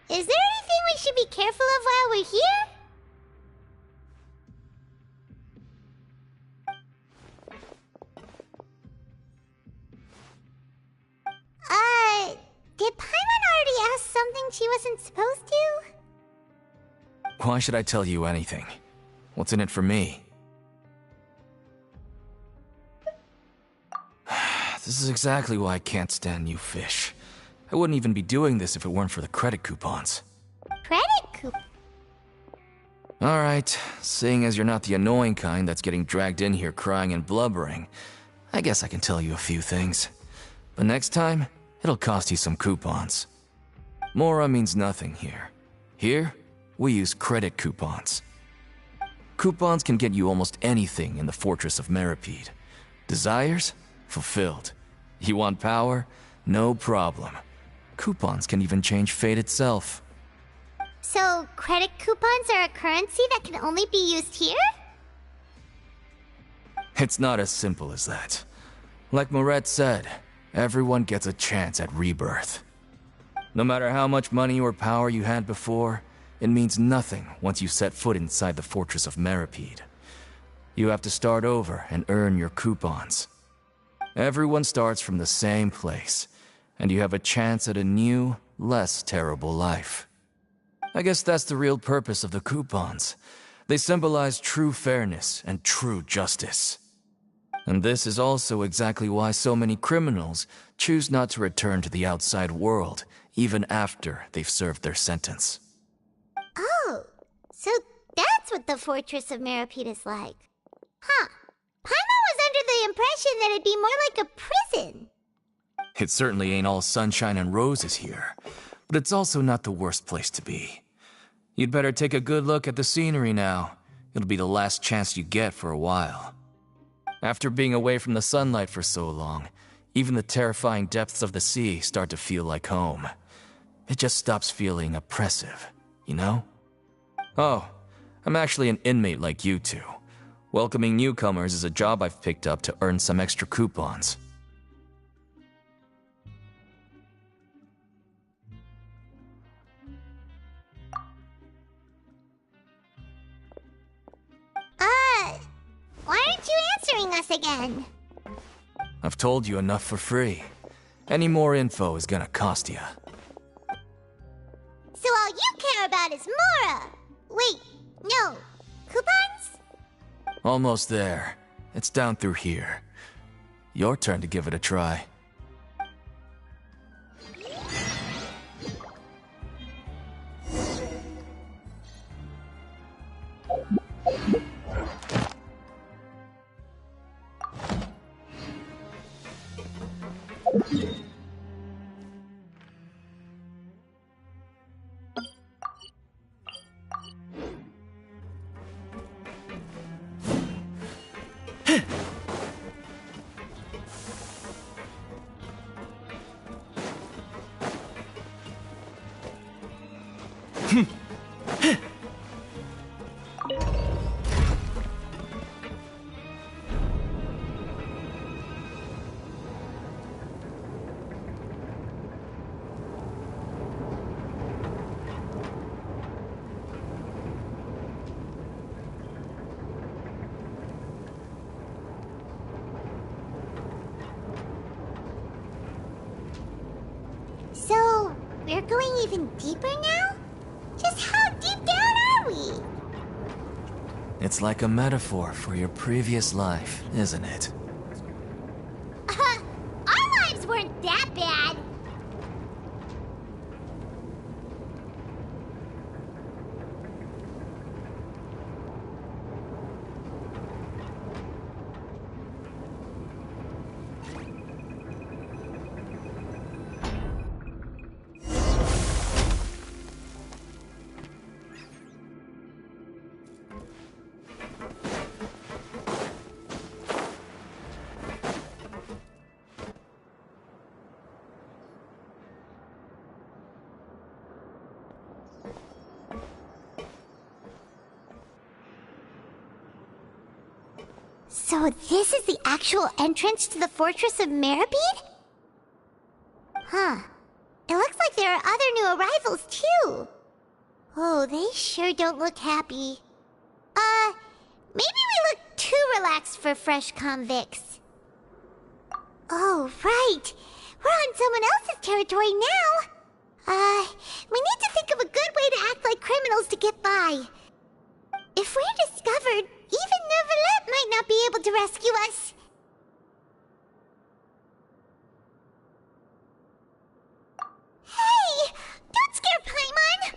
Is there anything we should be careful of while we're here? Did Paimon already ask something she wasn't supposed to? Why should I tell you anything? What's in it for me? This is exactly why I can't stand you fish. I wouldn't even be doing this if it weren't for the credit coupons. Credit coupon? Alright, seeing as you're not the annoying kind that's getting dragged in here crying and blubbering, I guess I can tell you a few things. But next time, it'll cost you some coupons. Mora means nothing here. Here, we use credit coupons. Coupons can get you almost anything in the Fortress of Meripede. Desires? Fulfilled. You want power? No problem. Coupons can even change fate itself. So, credit coupons are a currency that can only be used here? It's not as simple as that. Like Moret said, everyone gets a chance at rebirth. No matter how much money or power you had before, it means nothing once you set foot inside the Fortress of Meripede. You have to start over and earn your coupons. Everyone starts from the same place, and you have a chance at a new, less terrible life. I guess that's the real purpose of the coupons. They symbolize true fairness and true justice. And this is also exactly why so many criminals choose not to return to the outside world, even after they've served their sentence. Oh, so that's what the Fortress of Meripede is like. Huh. Paimon was under the impression that it'd be more like a prison. It certainly ain't all sunshine and roses here, but it's also not the worst place to be. You'd better take a good look at the scenery now. It'll be the last chance you get for a while. After being away from the sunlight for so long, even the terrifying depths of the sea start to feel like home. It just stops feeling oppressive, you know? Oh, I'm actually an inmate like you two. Welcoming newcomers is a job I've picked up to earn some extra coupons. Why aren't you answering us again? I've told you enough for free. Any more info is gonna cost you. So all you care about is Mora! Wait, no. Coupons? Almost there. It's down through here. Your turn to give it a try. So, we're going even deeper now? Just how deep down are we? It's like a metaphor for your previous life, isn't it? Our lives weren't that bad. So this is the actual entrance to the Fortress of Meripede? Huh. It looks like there are other new arrivals, too. Oh, they sure don't look happy. Maybe we look too relaxed for fresh convicts. Oh, right. We're on someone else's territory now. We need to think of a good way to act like criminals to get by. If we're discovered, even Neuvillette might not be able to rescue us. Hey! Don't scare Paimon!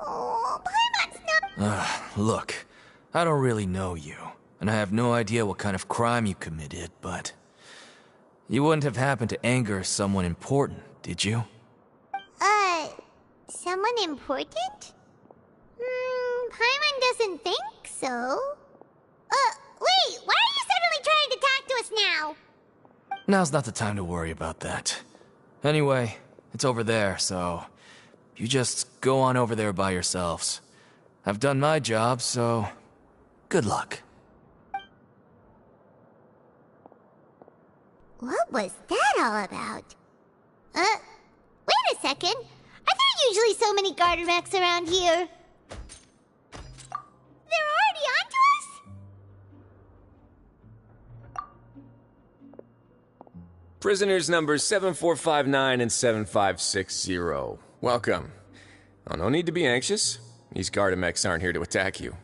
Oh, Paimon's not... Look, I don't really know you, and I have no idea what kind of crime you committed, but... You wouldn't have happened to anger someone important, did you? Someone important? Paimon doesn't think so. Wait, why are you suddenly trying to talk to us now? Now's not the time to worry about that. Anyway, it's over there, so you just go on over there by yourselves. I've done my job, so good luck. What was that all about? Wait a second. Are there usually so many garter mechs around here? They're already onto us? Prisoners numbers 7459 and 7560. Welcome. Oh, no need to be anxious. These Gardamex aren't here to attack you.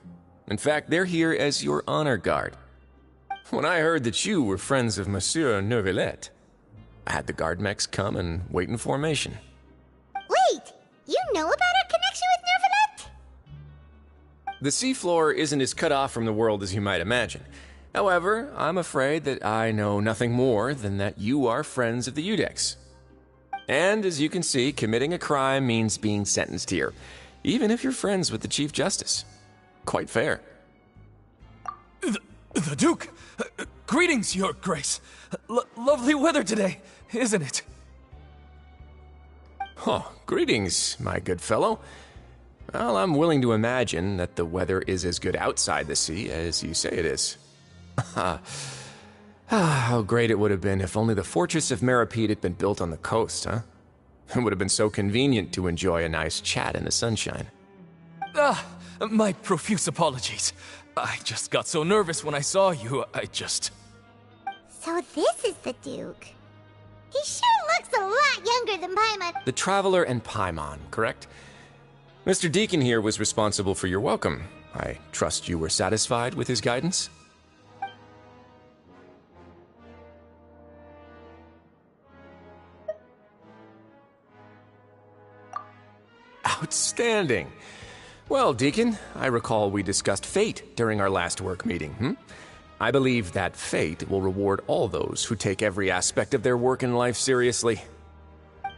In fact, they're here as your honor guard. When I heard that you were friends of Monsieur Neuvillette, I had the Guardmex come and wait in formation. Wait, you know about our connection with Neuvillette? The seafloor isn't as cut off from the world as you might imagine. However, I'm afraid that I know nothing more than that you are friends of the Udex. And as you can see, committing a crime means being sentenced here, even if you're friends with the Chief Justice. Quite fair. The Duke! Greetings, Your Grace. Lovely weather today, isn't it? Oh, greetings, my good fellow. Well, I'm willing to imagine that the weather is as good outside the sea as you say it is. How great it would have been if only the Fortress of Meripede had been built on the coast, huh? It would have been so convenient to enjoy a nice chat in the sunshine. My profuse apologies. I just got so nervous when I saw you, So this is the Duke. He sure looks a lot younger than Paimon. The Traveler and Paimon, correct? Mr. Deacon here was responsible for your welcome. I trust you were satisfied with his guidance? Outstanding. Well, Deacon, I recall we discussed fate during our last work meeting, I believe that fate will reward all those who take every aspect of their work in life seriously.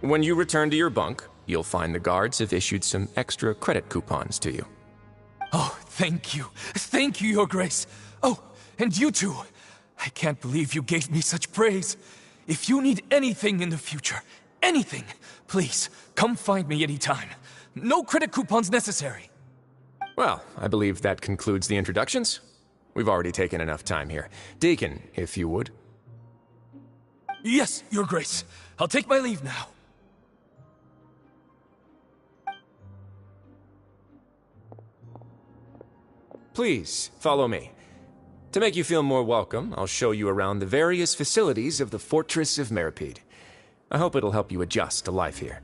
When you return to your bunk, you'll find the guards have issued some extra credit coupons to you. Oh, thank you. Thank you, Your Grace. Oh, and you too. I can't believe you gave me such praise. If you need anything in the future, anything, please, come find me anytime. No credit coupons necessary. Well, I believe that concludes the introductions. We've already taken enough time here. Deacon, if you would. Yes, Your Grace. I'll take my leave now. Please, follow me. To make you feel more welcome, I'll show you around the various facilities of the Fortress of Meripede. I hope it'll help you adjust to life here.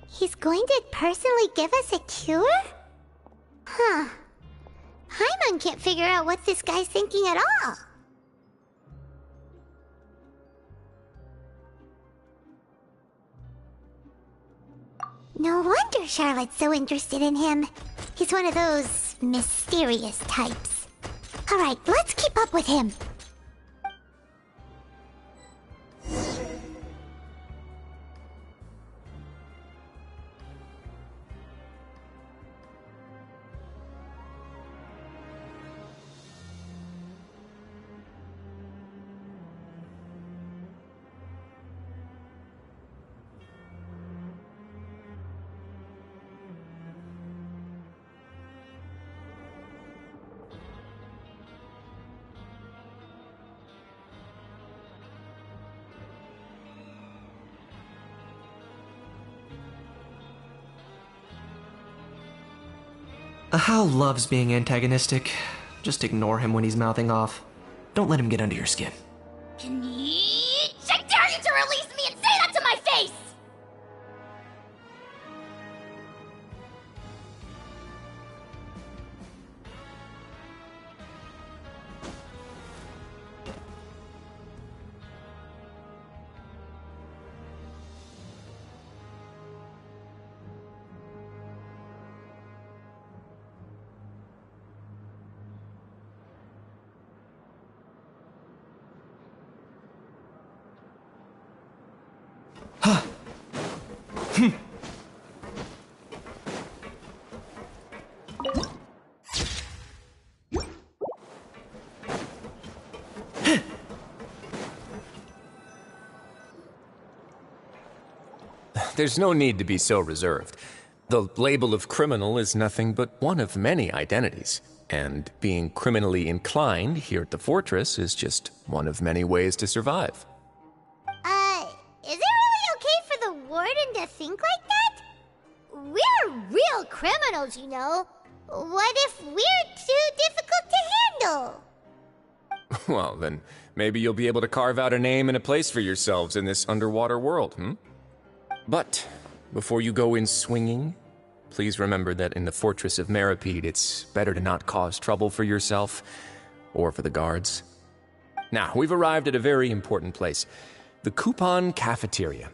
He's going to personally give us a cure? Huh. Paimon can't figure out what this guy's thinking at all. No wonder Charlotte's so interested in him. He's one of those mysterious types. Alright, let's keep up with him. Hal loves being antagonistic. Just ignore him when he's mouthing off. Don't let him get under your skin. I dare you to release me and say that to my face! there's no need to be so reserved. The label of criminal is nothing but one of many identities. And being criminally inclined here at the fortress is just one of many ways to survive. Is it really okay for the warden to think like that? We're real criminals, you know. What if we're too difficult to handle? Well, then maybe you'll be able to carve out a name and a place for yourselves in this underwater world, But before you go in swinging, please remember that in the Fortress of Meripede, it's better to not cause trouble for yourself or for the guards. Now, we've arrived at a very important place, the Coupon Cafeteria.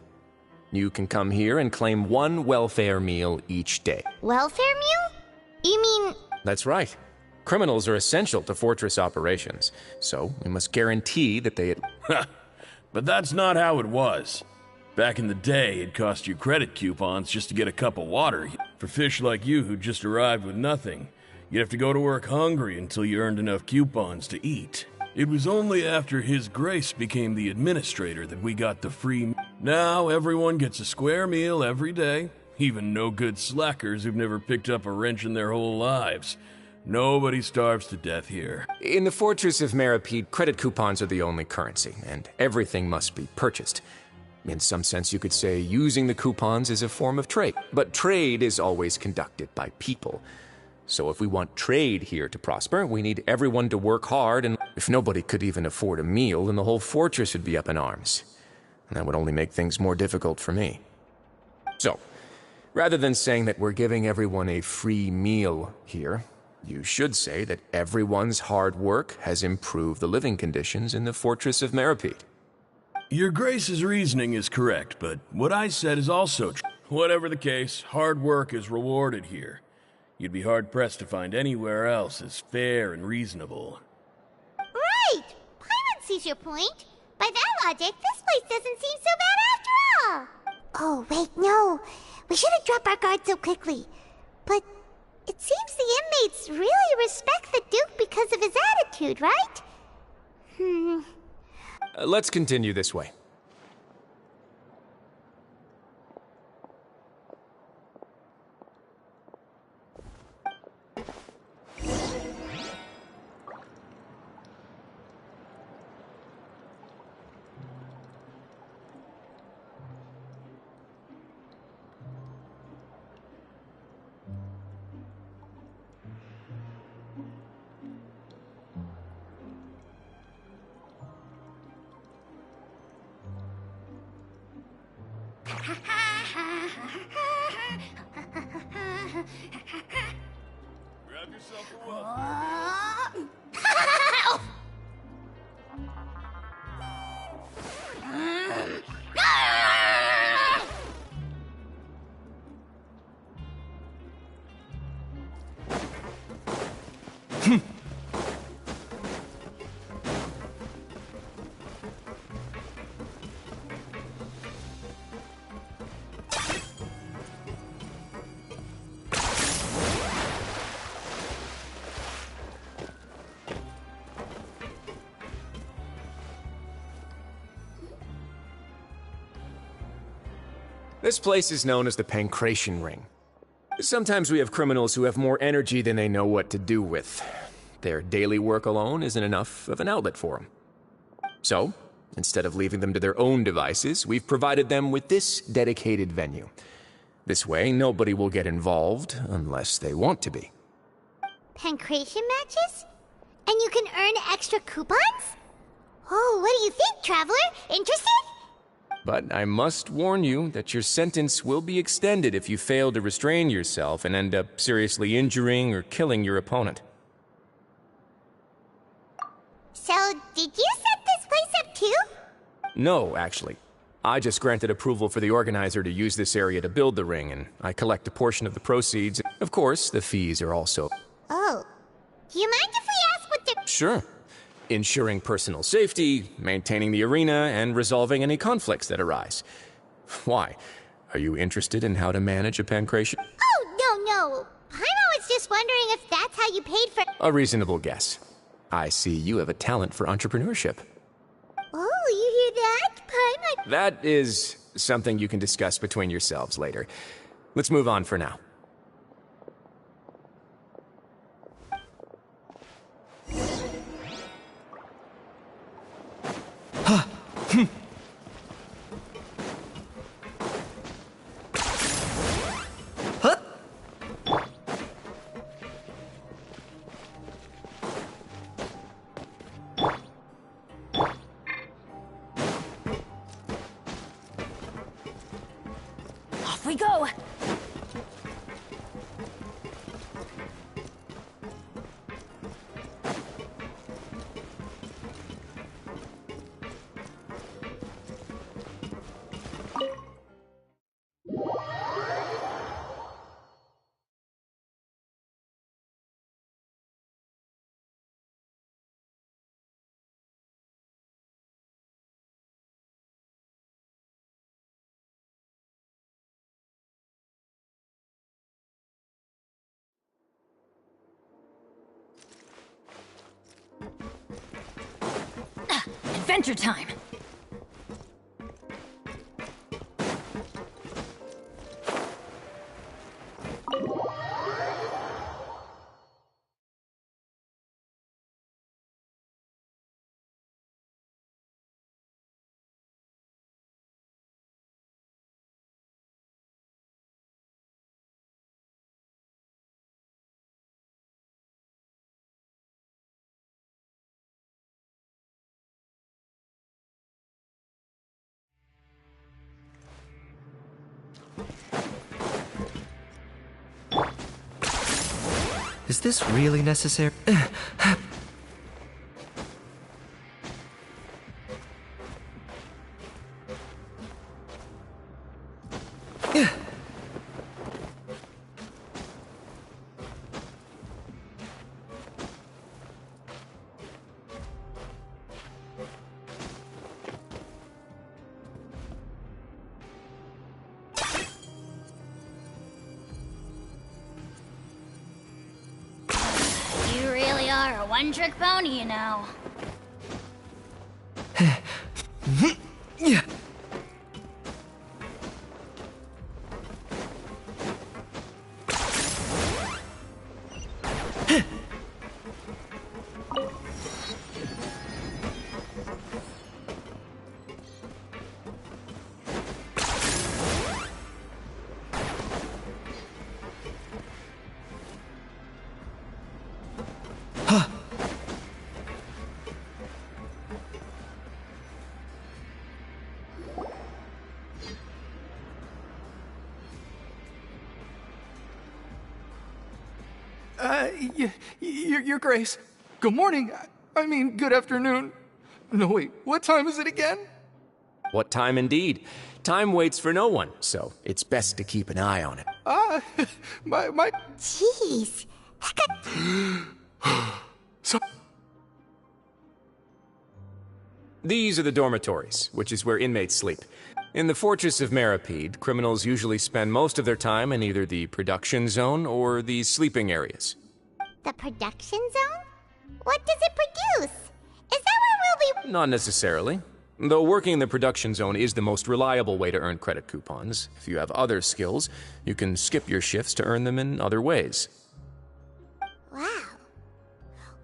You can come here and claim one welfare meal each day. Welfare meal? You mean... That's right. Criminals are essential to Fortress operations, so we must guarantee that they... But that's not how it was. Back in the day, it cost you credit coupons just to get a cup of water. For fish like you who just arrived with nothing, you'd have to go to work hungry until you earned enough coupons to eat. It was only after His Grace became the administrator that we got the free... Now everyone gets a square meal every day, even no-good slackers who've never picked up a wrench in their whole lives. Nobody starves to death here. In the Fortress of Meripede, credit coupons are the only currency, and everything must be purchased. In some sense, you could say using the coupons is a form of trade. But trade is always conducted by people. So if we want trade here to prosper, we need everyone to work hard, and if nobody could even afford a meal, then the whole fortress would be up in arms. And that would only make things more difficult for me. So, rather than saying that we're giving everyone a free meal here, you should say that everyone's hard work has improved the living conditions in the Fortress of Meripede. Your Grace's reasoning is correct, but what I said is also true. Whatever the case, hard work is rewarded here. You'd be hard-pressed to find anywhere else as fair and reasonable. Right! Paimon sees your point. By that logic, this place doesn't seem so bad after all. Oh, wait, no. We shouldn't drop our guard so quickly. But it seems the inmates really respect the Duke because of his attitude, right? Let's continue this way. Grab yourself a waffle. This place is known as the Pancration Ring. Sometimes we have criminals who have more energy than they know what to do with. Their daily work alone isn't enough of an outlet for them. So, instead of leaving them to their own devices, we've provided them with this dedicated venue. This way, nobody will get involved unless they want to be. Pancration matches? And you can earn extra coupons? Oh, what do you think, Traveler? Interested? But I must warn you that your sentence will be extended if you fail to restrain yourself and end up seriously injuring or killing your opponent. So, did you set this place up too? No, actually. I just granted approval for the organizer to use this area to build the ring, and I collect a portion of the proceeds. Of course, the fees are also... Oh. Do you mind if we ask what the... Sure. Ensuring personal safety, maintaining the arena, and resolving any conflicts that arise. Why? Are you interested in how to manage a pancration? Oh, no. Paimon was just wondering if that's how you paid for... A reasonable guess. I see you have a talent for entrepreneurship. Oh, you hear that, Paimon? That is something you can discuss between yourselves later. Let's move on for now. Off we go! Adventure time! Is this really necessary? You really are a one-trick pony, you know. Your Grace. Good morning. I mean, good afternoon. No, wait, what time is it again? What time indeed? Time waits for no one, so it's best to keep an eye on it. My... Jeez. So... These are the dormitories, which is where inmates sleep. In the Fortress of Meripede, criminals usually spend most of their time in either the production zone or the sleeping areas. The production zone? What does it produce? Is that where we'll be... Not necessarily. Though working in the production zone is the most reliable way to earn credit coupons. If you have other skills, you can skip your shifts to earn them in other ways. Wow.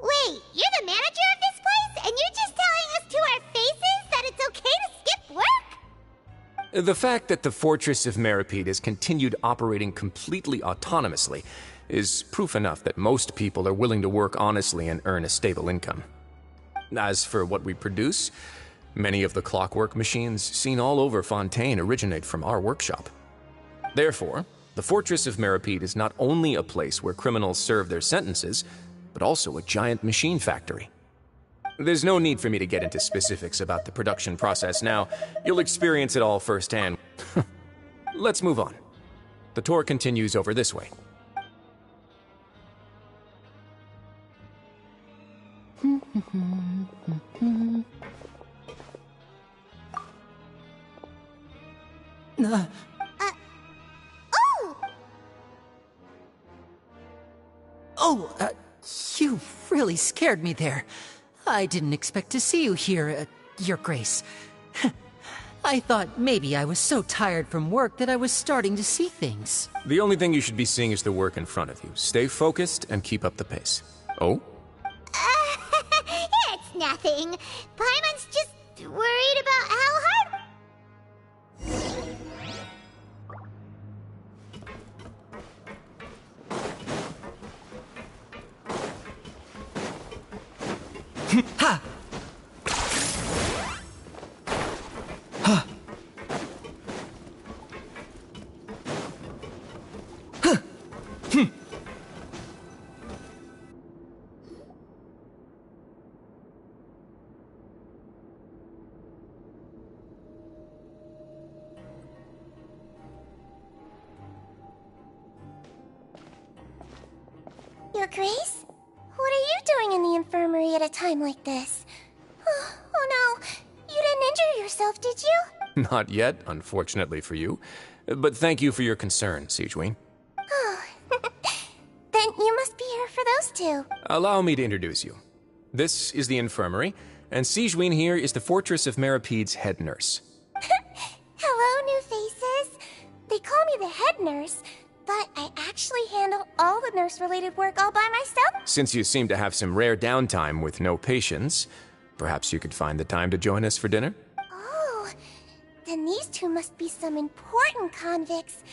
Wait, you're the manager of this place, and you're just telling us to our faces that it's okay to skip work? The fact that the Fortress of Meripede has continued operating completely autonomously is proof enough that most people are willing to work honestly and earn a stable income. As for what we produce, many of the clockwork machines seen all over Fontaine originate from our workshop. Therefore, the Fortress of Meripede is not only a place where criminals serve their sentences, but also a giant machine factory. There's no need for me to get into specifics about the production process now. You'll experience it all firsthand. Let's move on. The tour continues over this way. You really scared me there. I didn't expect to see you here, Your Grace. I thought maybe I was so tired from work that I was starting to see things. The only thing you should be seeing is the work in front of you. Stay focused and keep up the pace. Oh? It's nothing. Paimon's just worried about how hard... Ha! Your Grace? What are you doing in the infirmary at a time like this? Oh no, you didn't injure yourself, did you? Not yet, unfortunately for you. But thank you for your concern, Sigewinne. Oh, then you must be here for those two. Allow me to introduce you. This is the infirmary, and Sigewinne here is the Fortress of Meripede's head nurse. Hello, new faces. They call me the head nurse, but I actually handle all the nurse-related work all by myself. Since you seem to have some rare downtime with no patients, perhaps you could find the time to join us for dinner? Oh, then these two must be some important convicts.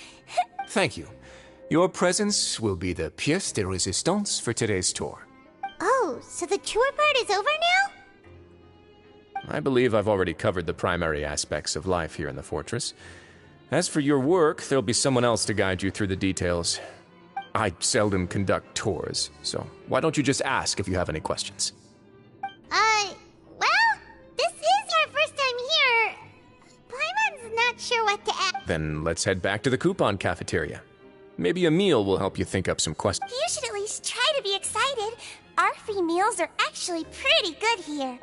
Thank you. Your presence will be the pièce de résistance for today's tour. Oh, so the tour part is over now? I believe I've already covered the primary aspects of life here in the fortress. As for your work, there'll be someone else to guide you through the details. I seldom conduct tours, so why don't you just ask if you have any questions? Well, this is our first time here. Paimon's not sure what to ask. Then let's head back to the coupon cafeteria. Maybe a meal will help you think up some questions. You should at least try to be excited. Our free meals are actually pretty good here.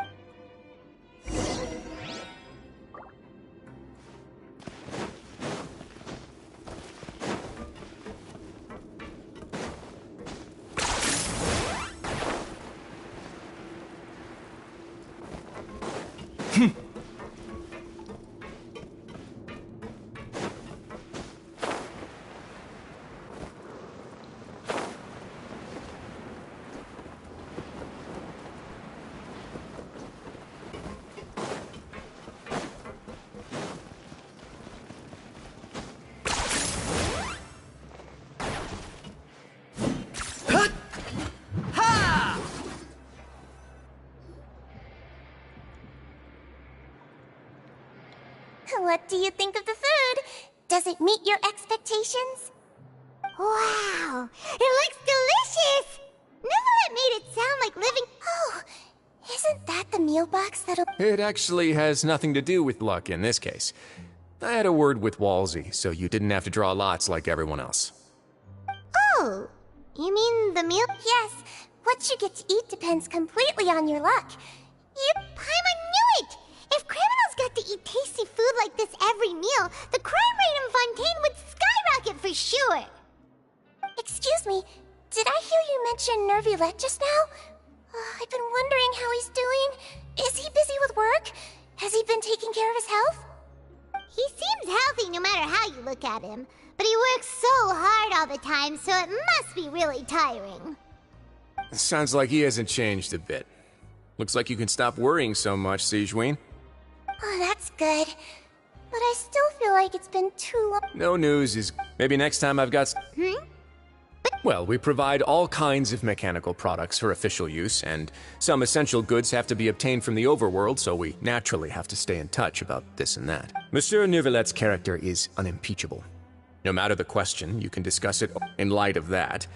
What do you think of the food? Does it meet your expectations? Wow, it looks delicious! Neverlet made it sound like living... Oh, isn't that the meal box that'll... It actually has nothing to do with luck in this case. I had a word with Walsey, so you didn't have to draw lots like everyone else. Oh, you mean the meal? Yes, what you get to eat depends completely on your luck. Paimon knew it! If criminals got to eat tasty food like this every meal, the crime rate in Fontaine would skyrocket for sure. Excuse me, did I hear you mention Nervulette just now? I've been wondering how he's doing. Is he busy with work? Has he been taking care of his health? He seems healthy no matter how you look at him, but he works so hard all the time, so it must be really tiring. Sounds like he hasn't changed a bit. Looks like you can stop worrying so much, Sigewinne. Oh, that's good. But I still feel like it's been too long. No news is... Maybe next time I've got... Well, we provide all kinds of mechanical products for official use, and some essential goods have to be obtained from the overworld, so we naturally have to stay in touch about this and that. Monsieur Nervulette's character is unimpeachable. No matter the question, you can discuss it in light of that.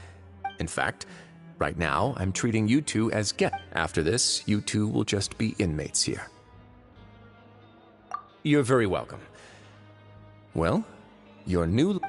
In fact, right now, I'm treating you two as guests. After this, you two will just be inmates here. You're very welcome. Well, your new...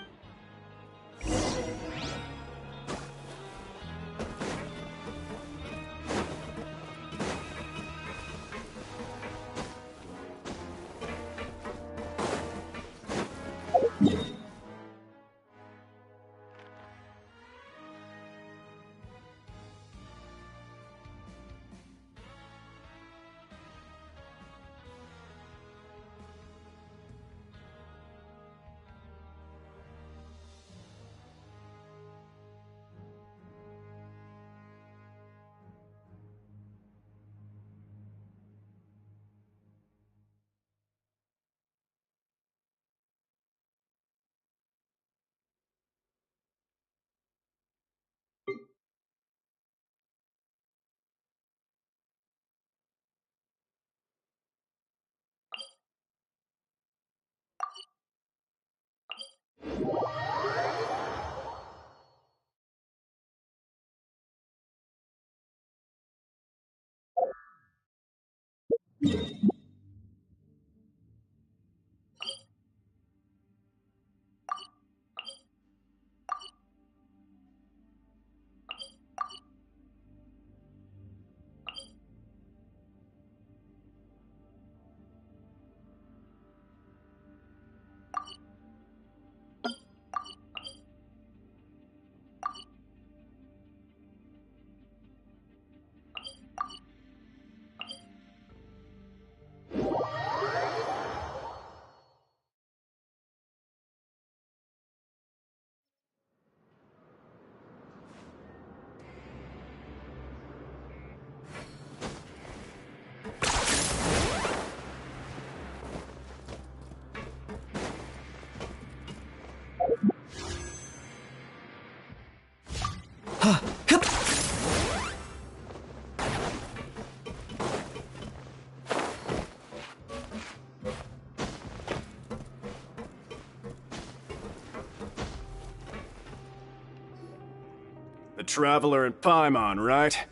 The Traveler and Paimon, right?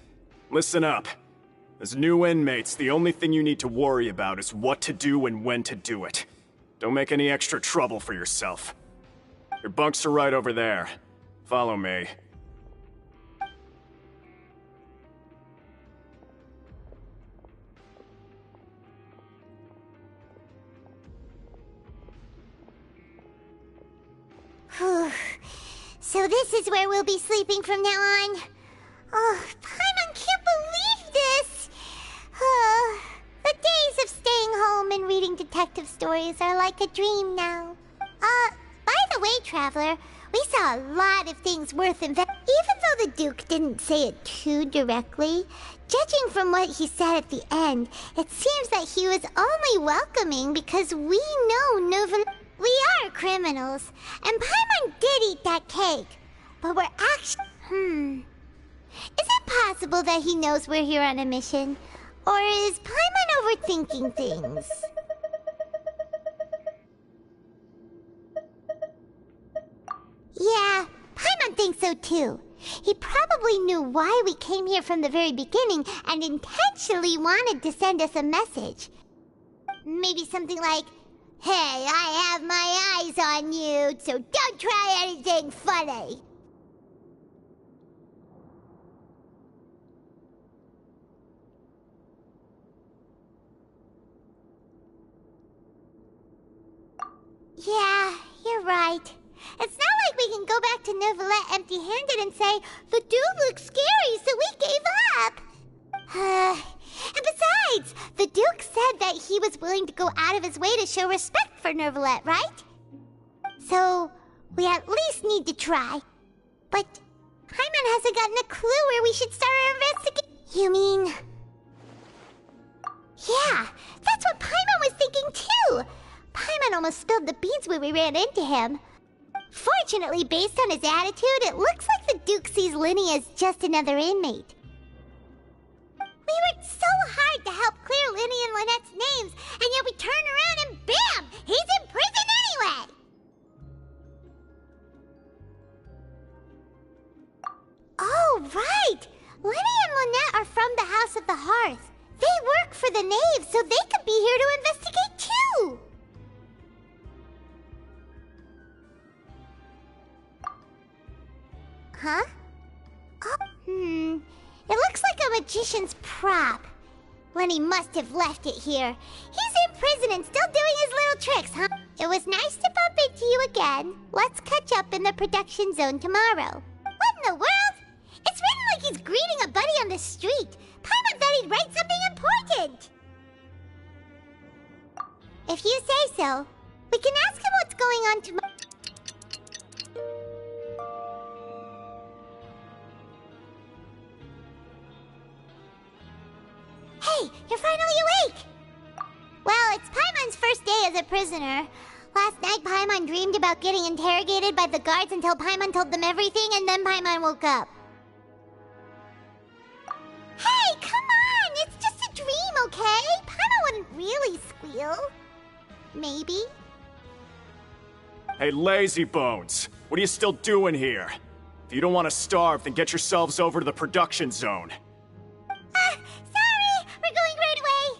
Listen up. As new inmates, the only thing you need to worry about is what to do and when to do it. Don't make any extra trouble for yourself. Your bunks are right over there. Follow me. So this is where we'll be sleeping from now on. Oh, Paimon can't believe this! The days of staying home and reading detective stories are like a dream now. By the way, Traveler, we saw a lot of things worth investing. Even though the Duke didn't say it too directly, judging from what he said at the end, it seems that he was only welcoming because we know Nova... We are criminals, and Paimon did eat that cake, but we're actually... Is it possible that he knows we're here on a mission? Or is Paimon overthinking things? Yeah, Paimon thinks so too. He probably knew why we came here from the very beginning and intentionally wanted to send us a message. Maybe something like, "Hey, I have my eyes on you, so don't try anything funny." Yeah, you're right. It's not like we can go back to Novelette empty-handed and say, "The dude looks scary, so we gave up." And besides, the Duke said that he was willing to go out of his way to show respect for Novelette, right? So, we at least need to try. But Paimon hasn't gotten a clue where we should start our investigation. You mean... Yeah, that's what Paimon was thinking too! Paimon almost spilled the beans when we ran into him. Fortunately, based on his attitude, it looks like the Duke sees Linny as just another inmate. We worked so hard to help clear Linny and Lynette's names, and yet we turn around and bam! He's in prison anyway! Oh, right! Linny and Lynette are from the House of the Hearth. They work for the Knave, so they could be here to investigate too! Huh? Oh, it looks like a magician's prop. Lenny must have left it here. He's in prison and still doing his little tricks, huh? It was nice to bump into you again. Let's catch up in the production zone tomorrow. What in the world? It's written like he's greeting a buddy on the street. Paimon thought he'd write something important. If you say so, we can ask him what's going on tomorrow. Hey, you're finally awake! Well, it's Paimon's first day as a prisoner. Last night, Paimon dreamed about getting interrogated by the guards until Paimon told them everything, and then Paimon woke up. Hey, come on! It's just a dream, okay? Paimon wouldn't really squeal. Maybe. Hey, lazy bones, what are you still doing here? If you don't want to starve, then get yourselves over to the production zone. Sorry! We're going right away!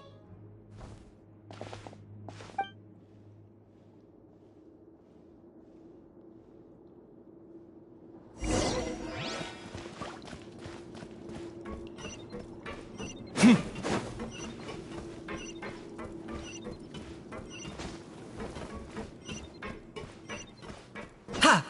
Ha!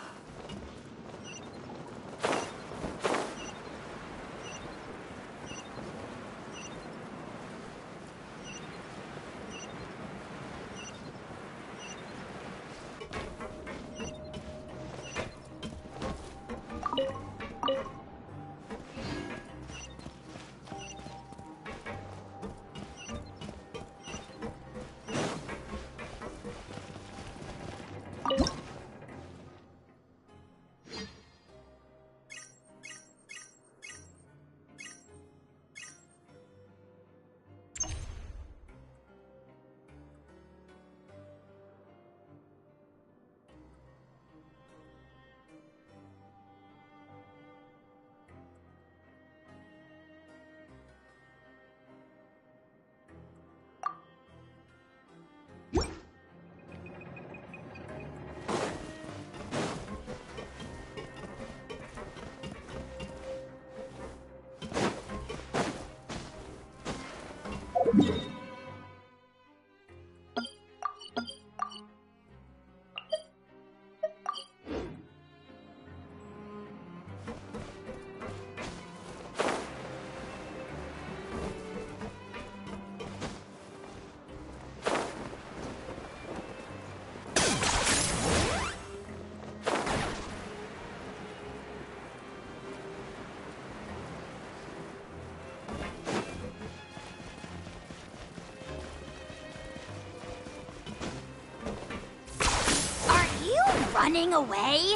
Running away?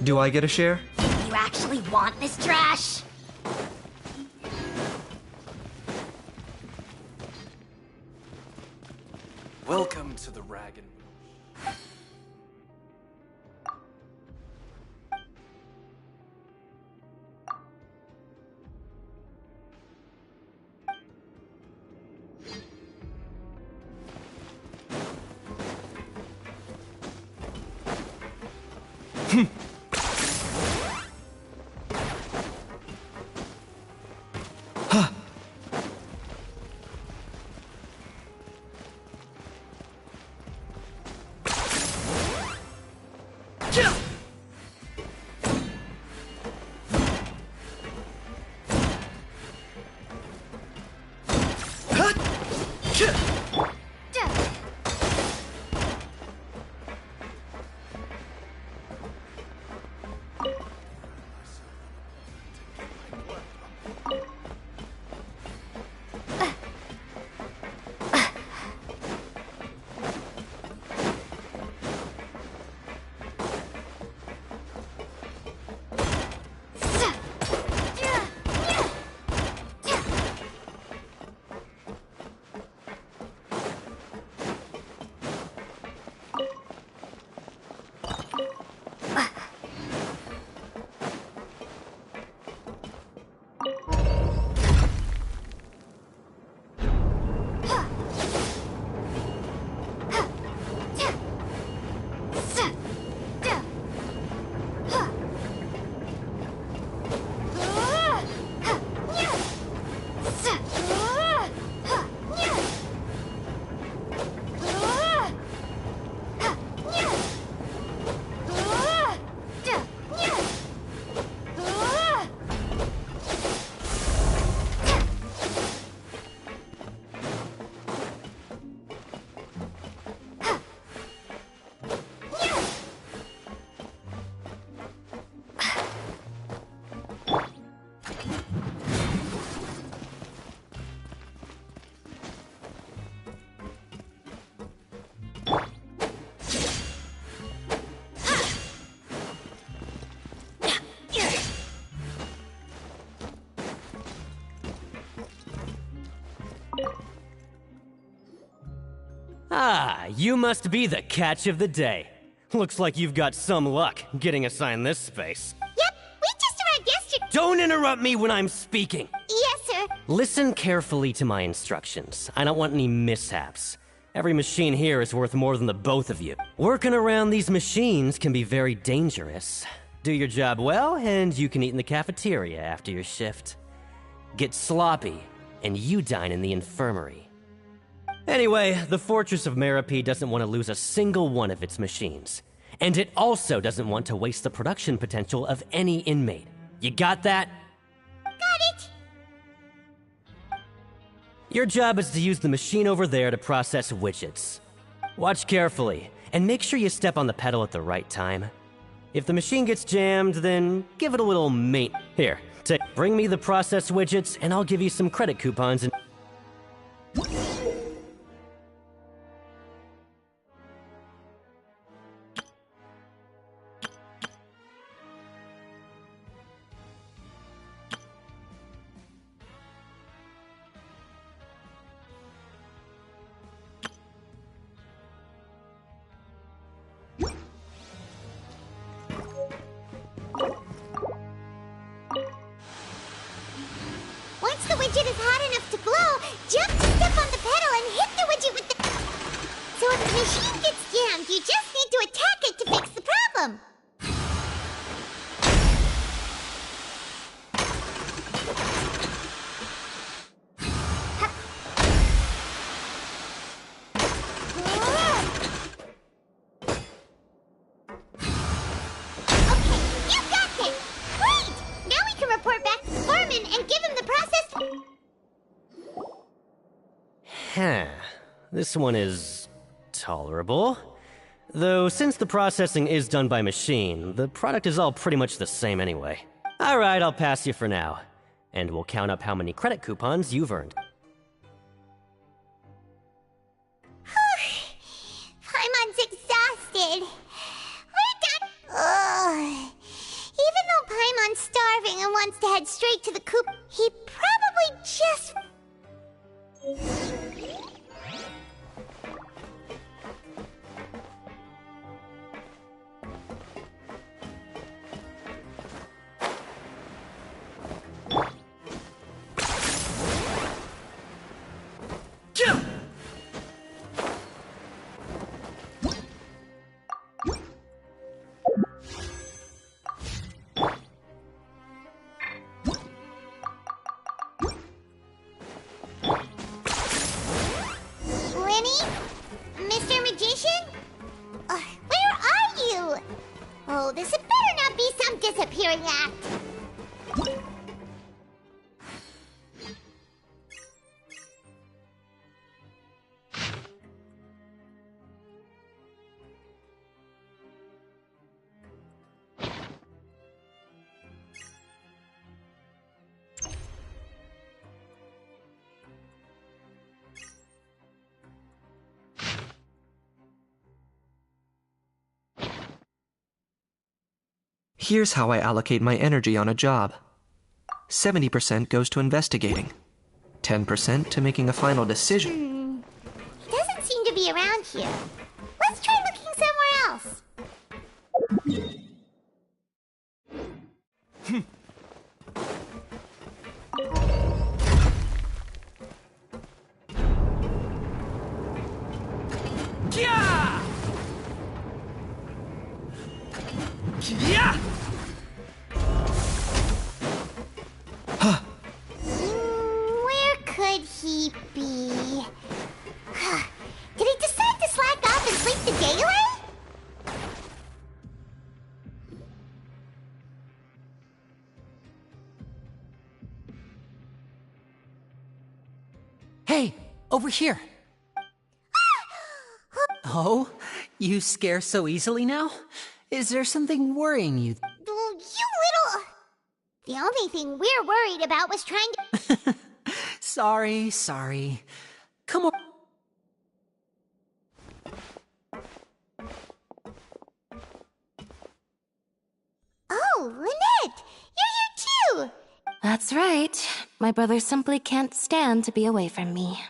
Do I get a share? You actually want this trash? Welcome to the Rag and Ah, you must be the catch of the day. Looks like you've got some luck getting assigned this space. Yep, we just arrived yesterday. Don't interrupt me when I'm speaking. Yes, sir. Listen carefully to my instructions. I don't want any mishaps. Every machine here is worth more than the both of you. Working around these machines can be very dangerous. Do your job well, and you can eat in the cafeteria after your shift. Get sloppy, and you dine in the infirmary. Anyway, the Fortress of Merope doesn't want to lose a single one of its machines. And it also doesn't want to waste the production potential of any inmate. You got that? Got it. Your job is to use the machine over there to process widgets. Watch carefully, and make sure you step on the pedal at the right time. If the machine gets jammed, then give it a little mate. Here, bring me the process widgets, and I'll give you some credit coupons and... Once the widget is hot enough to glow, jump to step on the pedal and hit the widget with the... So if the machine gets jammed, you just need to attack it to fix the problem. Okay, you got this! Great! Now we can report back to the foreman and give him the process... Huh. This one is... tolerable. Though, since the processing is done by machine, the product is all pretty much the same anyway. Alright, I'll pass you for now. And we'll count up how many credit coupons you've earned. Paimon's exhausted. We're done. Ugh. Even though Paimon's starving and wants to head straight to the coop, he probably just... Lenny? Mr. Magician? Where are you? Oh, this had better not be some disappearing act. Here's how I allocate my energy on a job. 70% goes to investigating. 10% to making a final decision. He doesn't seem to be around here. Let's try looking somewhere else. Yeah! Yeah! Where could he be? Did he decide to slack off and sleep the day away? Hey, over here. Oh, you scare so easily now? Is there something worrying you? You little... The only thing we're worried about was trying to... Sorry. Come on. Oh, Lynette! You're here too! That's right. My brother simply can't stand to be away from me.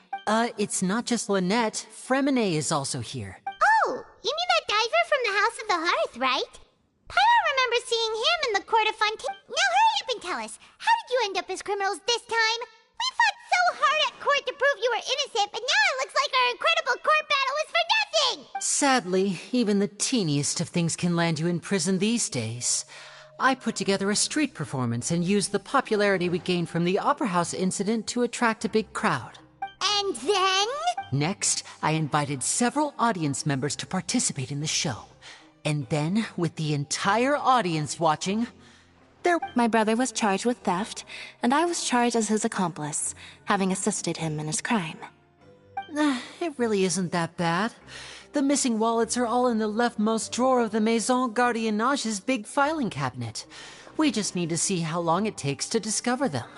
It's not just Lynette. Fremine is also here. Oh, you mean that diver from the House of the Hearth, right? Paimon remembers seeing him in the Court of Fontaine. Now hurry up and tell us, how did you end up as criminals this time? We fought so hard at court to prove you were innocent, but now it looks like our incredible court battle was for nothing! Sadly, even the teeniest of things can land you in prison these days. I put together a street performance and used the popularity we gained from the Opera House incident to attract a big crowd. And then? Next, I invited several audience members to participate in the show. And then, with the entire audience watching, My brother was charged with theft, and I was charged as his accomplice, having assisted him in his crime. It really isn't that bad. The missing wallets are all in the leftmost drawer of the Maison Gardiennage's big filing cabinet. We just need to see how long it takes to discover them.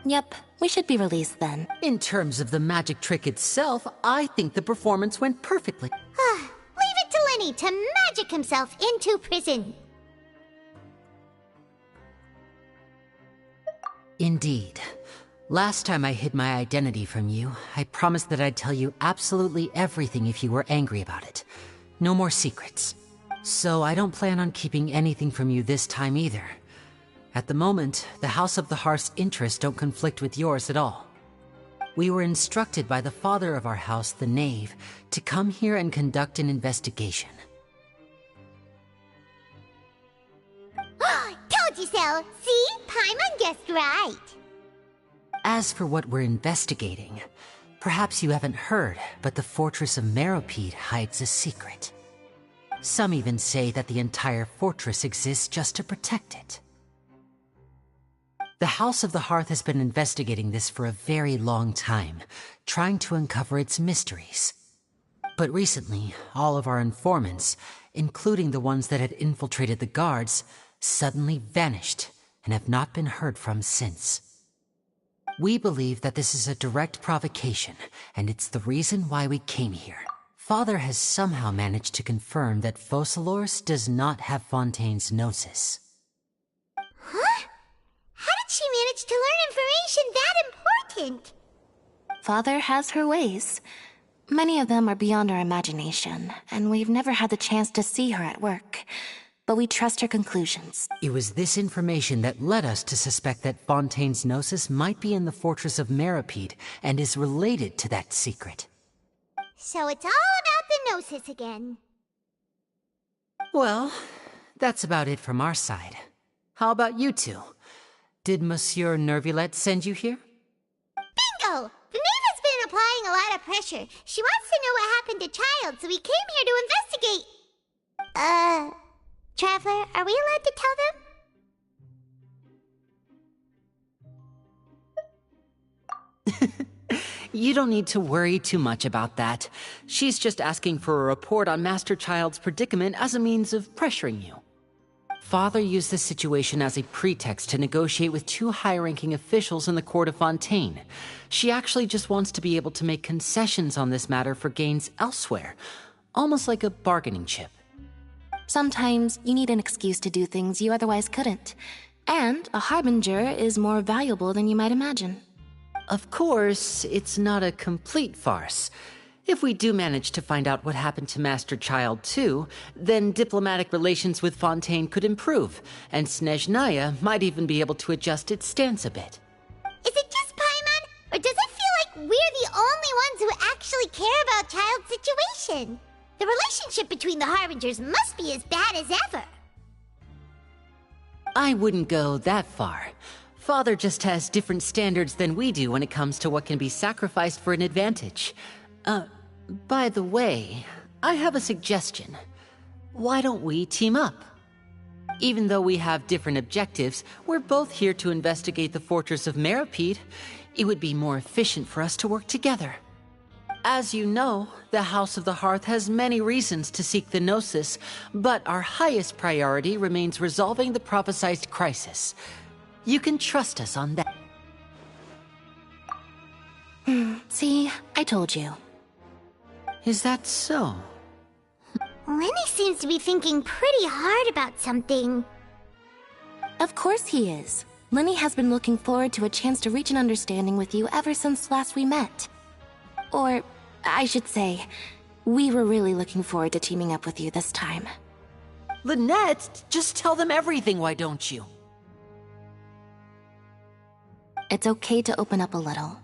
Yep, we should be released then. In terms of the magic trick itself, I think the performance went perfectly. Leave it to Lenny to magic himself into prison. Indeed. Last time I hid my identity from you, I promised that I'd tell you absolutely everything if you were angry about it. No more secrets. So I don't plan on keeping anything from you this time either. At the moment, the House of the Hearth's interests don't conflict with yours at all. We were instructed by the father of our house, the Knave, to come here and conduct an investigation. Told you so! See? Paimon guessed right. As for what we're investigating, perhaps you haven't heard, but the fortress of Meropide hides a secret. Some even say that the entire fortress exists just to protect it. The House of the Hearth has been investigating this for a very long time, trying to uncover its mysteries. But recently, all of our informants, including the ones that had infiltrated the guards, suddenly vanished and have not been heard from since. We believe that this is a direct provocation, and it's the reason why we came here. Father has somehow managed to confirm that Focalors does not have Fontaine's Gnosis. Huh? How did she manage to learn information that important? Father has her ways. Many of them are beyond our imagination, and we've never had the chance to see her at work. But we trust her conclusions. It was this information that led us to suspect that Fontaine's Gnosis might be in the fortress of Meropide and is related to that secret. So it's all about the Gnosis again. Well, that's about it from our side. How about you two? Did Monsieur Nervulette send you here? Bingo! The Knave has been applying a lot of pressure. She wants to know what happened to Child, so we came here to investigate. Traveler, are we allowed to tell them? You don't need to worry too much about that. She's just asking for a report on Master Child's predicament as a means of pressuring you. Father used this situation as a pretext to negotiate with two high-ranking officials in the court of Fontaine. She actually just wants to be able to make concessions on this matter for gains elsewhere, almost like a bargaining chip. Sometimes you need an excuse to do things you otherwise couldn't. And a harbinger is more valuable than you might imagine. Of course, it's not a complete farce. If we do manage to find out what happened to Master Child too, then diplomatic relations with Fontaine could improve, and Snezhnaya might even be able to adjust its stance a bit. Is it just Paimon, or does it feel like we're the only ones who actually care about Child's situation? The relationship between the Harbingers must be as bad as ever. I wouldn't go that far. Father just has different standards than we do when it comes to what can be sacrificed for an advantage. By the way, I have a suggestion. Why don't we team up? Even though we have different objectives, we're both here to investigate the fortress of Meropide. It would be more efficient for us to work together. As you know, the House of the Hearth has many reasons to seek the Gnosis, but our highest priority remains resolving the prophesized crisis. You can trust us on that. See, I told you. Is that so? Lenny seems to be thinking pretty hard about something. Of course he is. Lenny has been looking forward to a chance to reach an understanding with you ever since last we met. Or, I should say, we were really looking forward to teaming up with you this time. Lynette, just tell them everything, why don't you? It's okay to open up a little.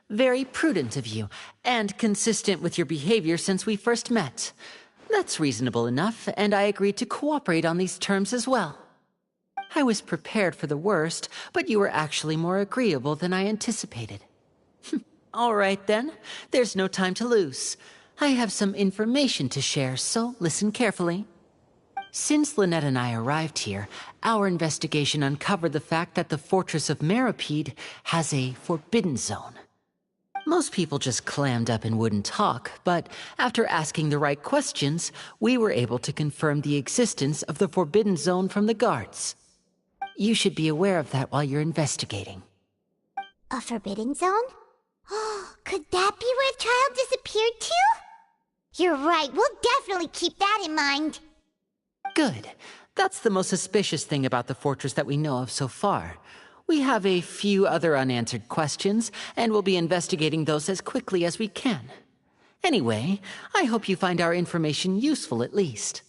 Very prudent of you, and consistent with your behavior since we first met. That's reasonable enough, and I agreed to cooperate on these terms as well. I was prepared for the worst, but you were actually more agreeable than I anticipated. All right then, there's no time to lose. I have some information to share, so listen carefully. Since Lynette and I arrived here, our investigation uncovered the fact that the Fortress of Meripede has a forbidden zone. Most people just clammed up and wouldn't talk, but after asking the right questions, we were able to confirm the existence of the forbidden zone from the guards. You should be aware of that while you're investigating. A forbidden zone? Oh, could that be where the child disappeared to? You're right, we'll definitely keep that in mind. Good. That's the most suspicious thing about the fortress that we know of so far. We have a few other unanswered questions, and we'll be investigating those as quickly as we can. Anyway, I hope you find our information useful at least.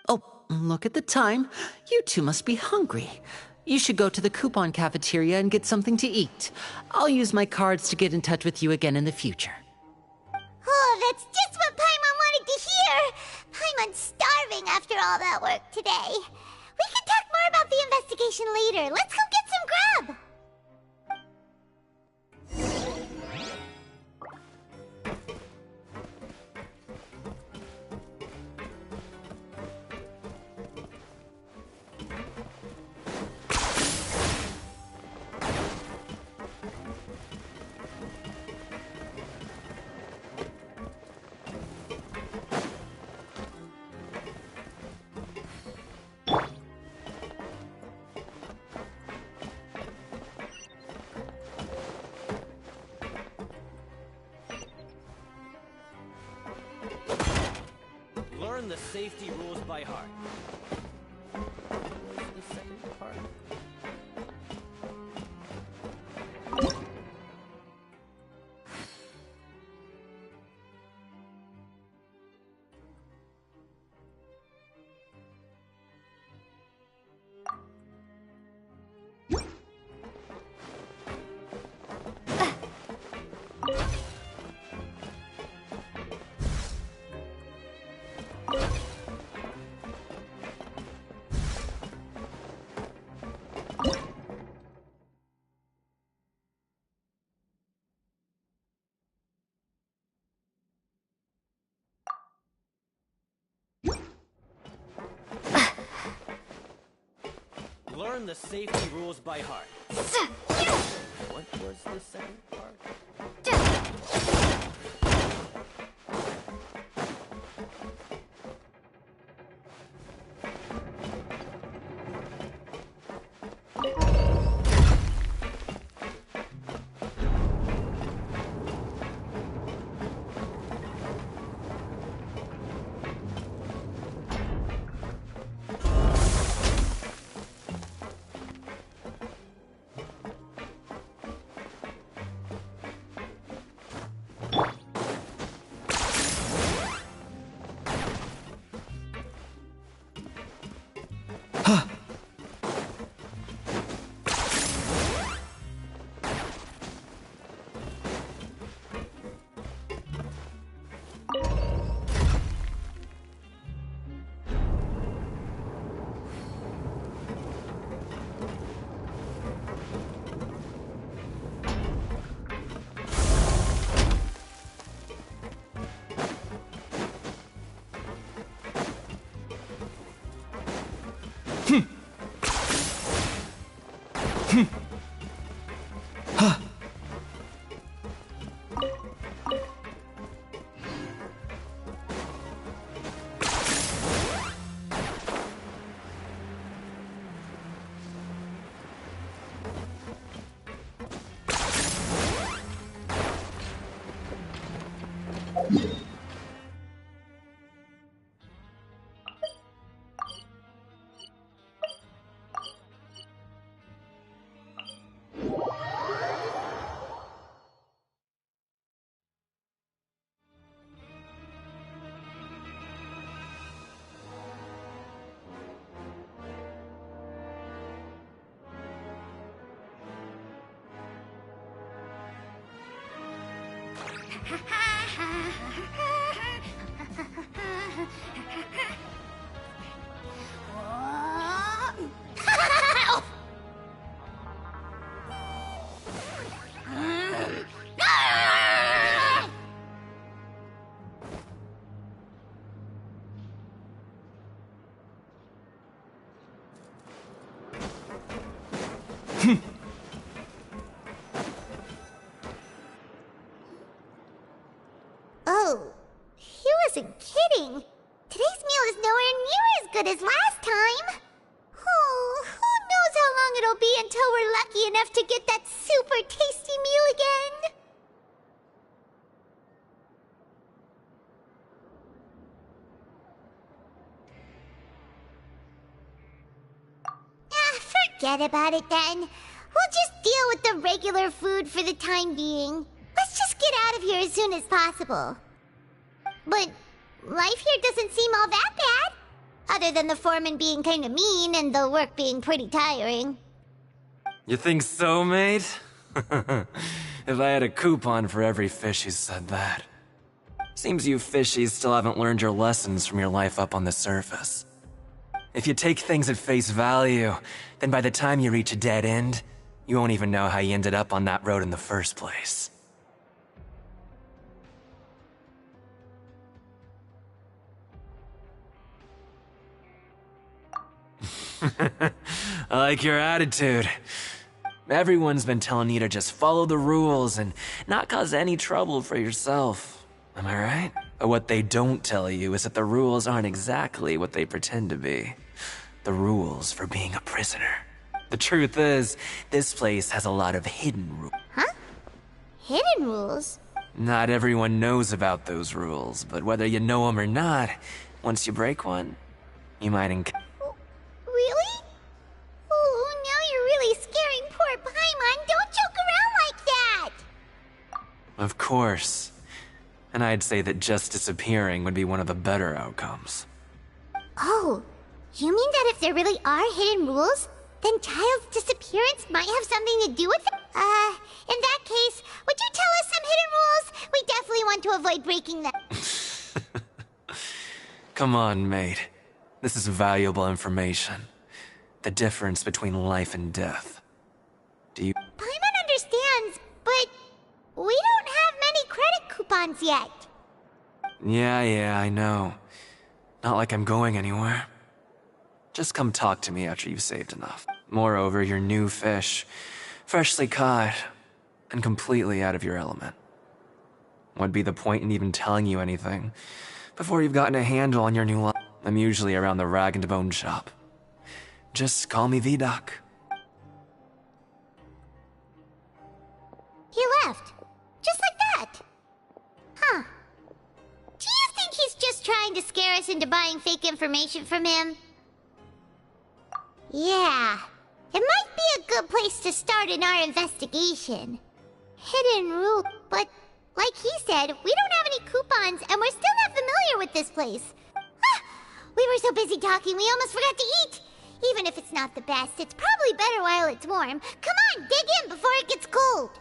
Oh, look at the time. You two must be hungry. You should go to the coupon cafeteria and get something to eat. I'll use my cards to get in touch with you again in the future. Oh, that's just what Paimon wanted to hear! Paimon's starving after all that work today. We can talk more about the investigation later. Let's go get some grub! Learn the safety rules by heart. What's the second part? Learn the safety rules by heart. What was the second part? Oh, he wasn't kidding. Today's meal is nowhere near as good as last time. Oh, who knows how long it'll be until we're lucky enough to get that super tasty meal again. Forget about it then. We'll just deal with the regular food for the time being. Let's just get out of here as soon as possible. But life here doesn't seem all that bad. Other than the foreman being kinda mean and the work being pretty tiring. You think so, mate? If I had a coupon for every fish who said that. Seems you fishies still haven't learned your lessons from your life up on the surface. If you take things at face value, then by the time you reach a dead end, you won't even know how you ended up on that road in the first place. I like your attitude. Everyone's been telling you to just follow the rules and not cause any trouble for yourself. Am I right? But what they don't tell you is that the rules aren't exactly what they pretend to be. The rules for being a prisoner. The truth is, this place has a lot of hidden rules. Huh? Hidden rules? Not everyone knows about those rules, but whether you know them or not, once you break one, you might Really? Oh, now you're really scaring poor Paimon. Don't joke around like that! Of course. And I'd say that just disappearing would be one of the better outcomes. Oh, you mean that if there really are hidden rules, then Child's disappearance might have something to do with it? In that case, would you tell us some hidden rules? We definitely want to avoid breaking them. Come on, mate. This is valuable information. The difference between life and death. Do you... Paimon understands, but we don't have many credit coupons yet. Yeah, I know. Not like I'm going anywhere. Just come talk to me after you've saved enough. Moreover, you're new fish, freshly caught, and completely out of your element. What'd be the point in even telling you anything before you've gotten a handle on your new life? I'm usually around the rag and bone shop. Just call me V-Doc. He left. Just like that. Huh. Do you think he's just trying to scare us into buying fake information from him? Yeah. It might be a good place to start in our investigation. Hidden rule, but like he said, we don't have any coupons and we're still not familiar with this place. We were so busy talking we almost forgot to eat. Even if it's not the best, it's probably better while it's warm. Come on, dig in before it gets cold.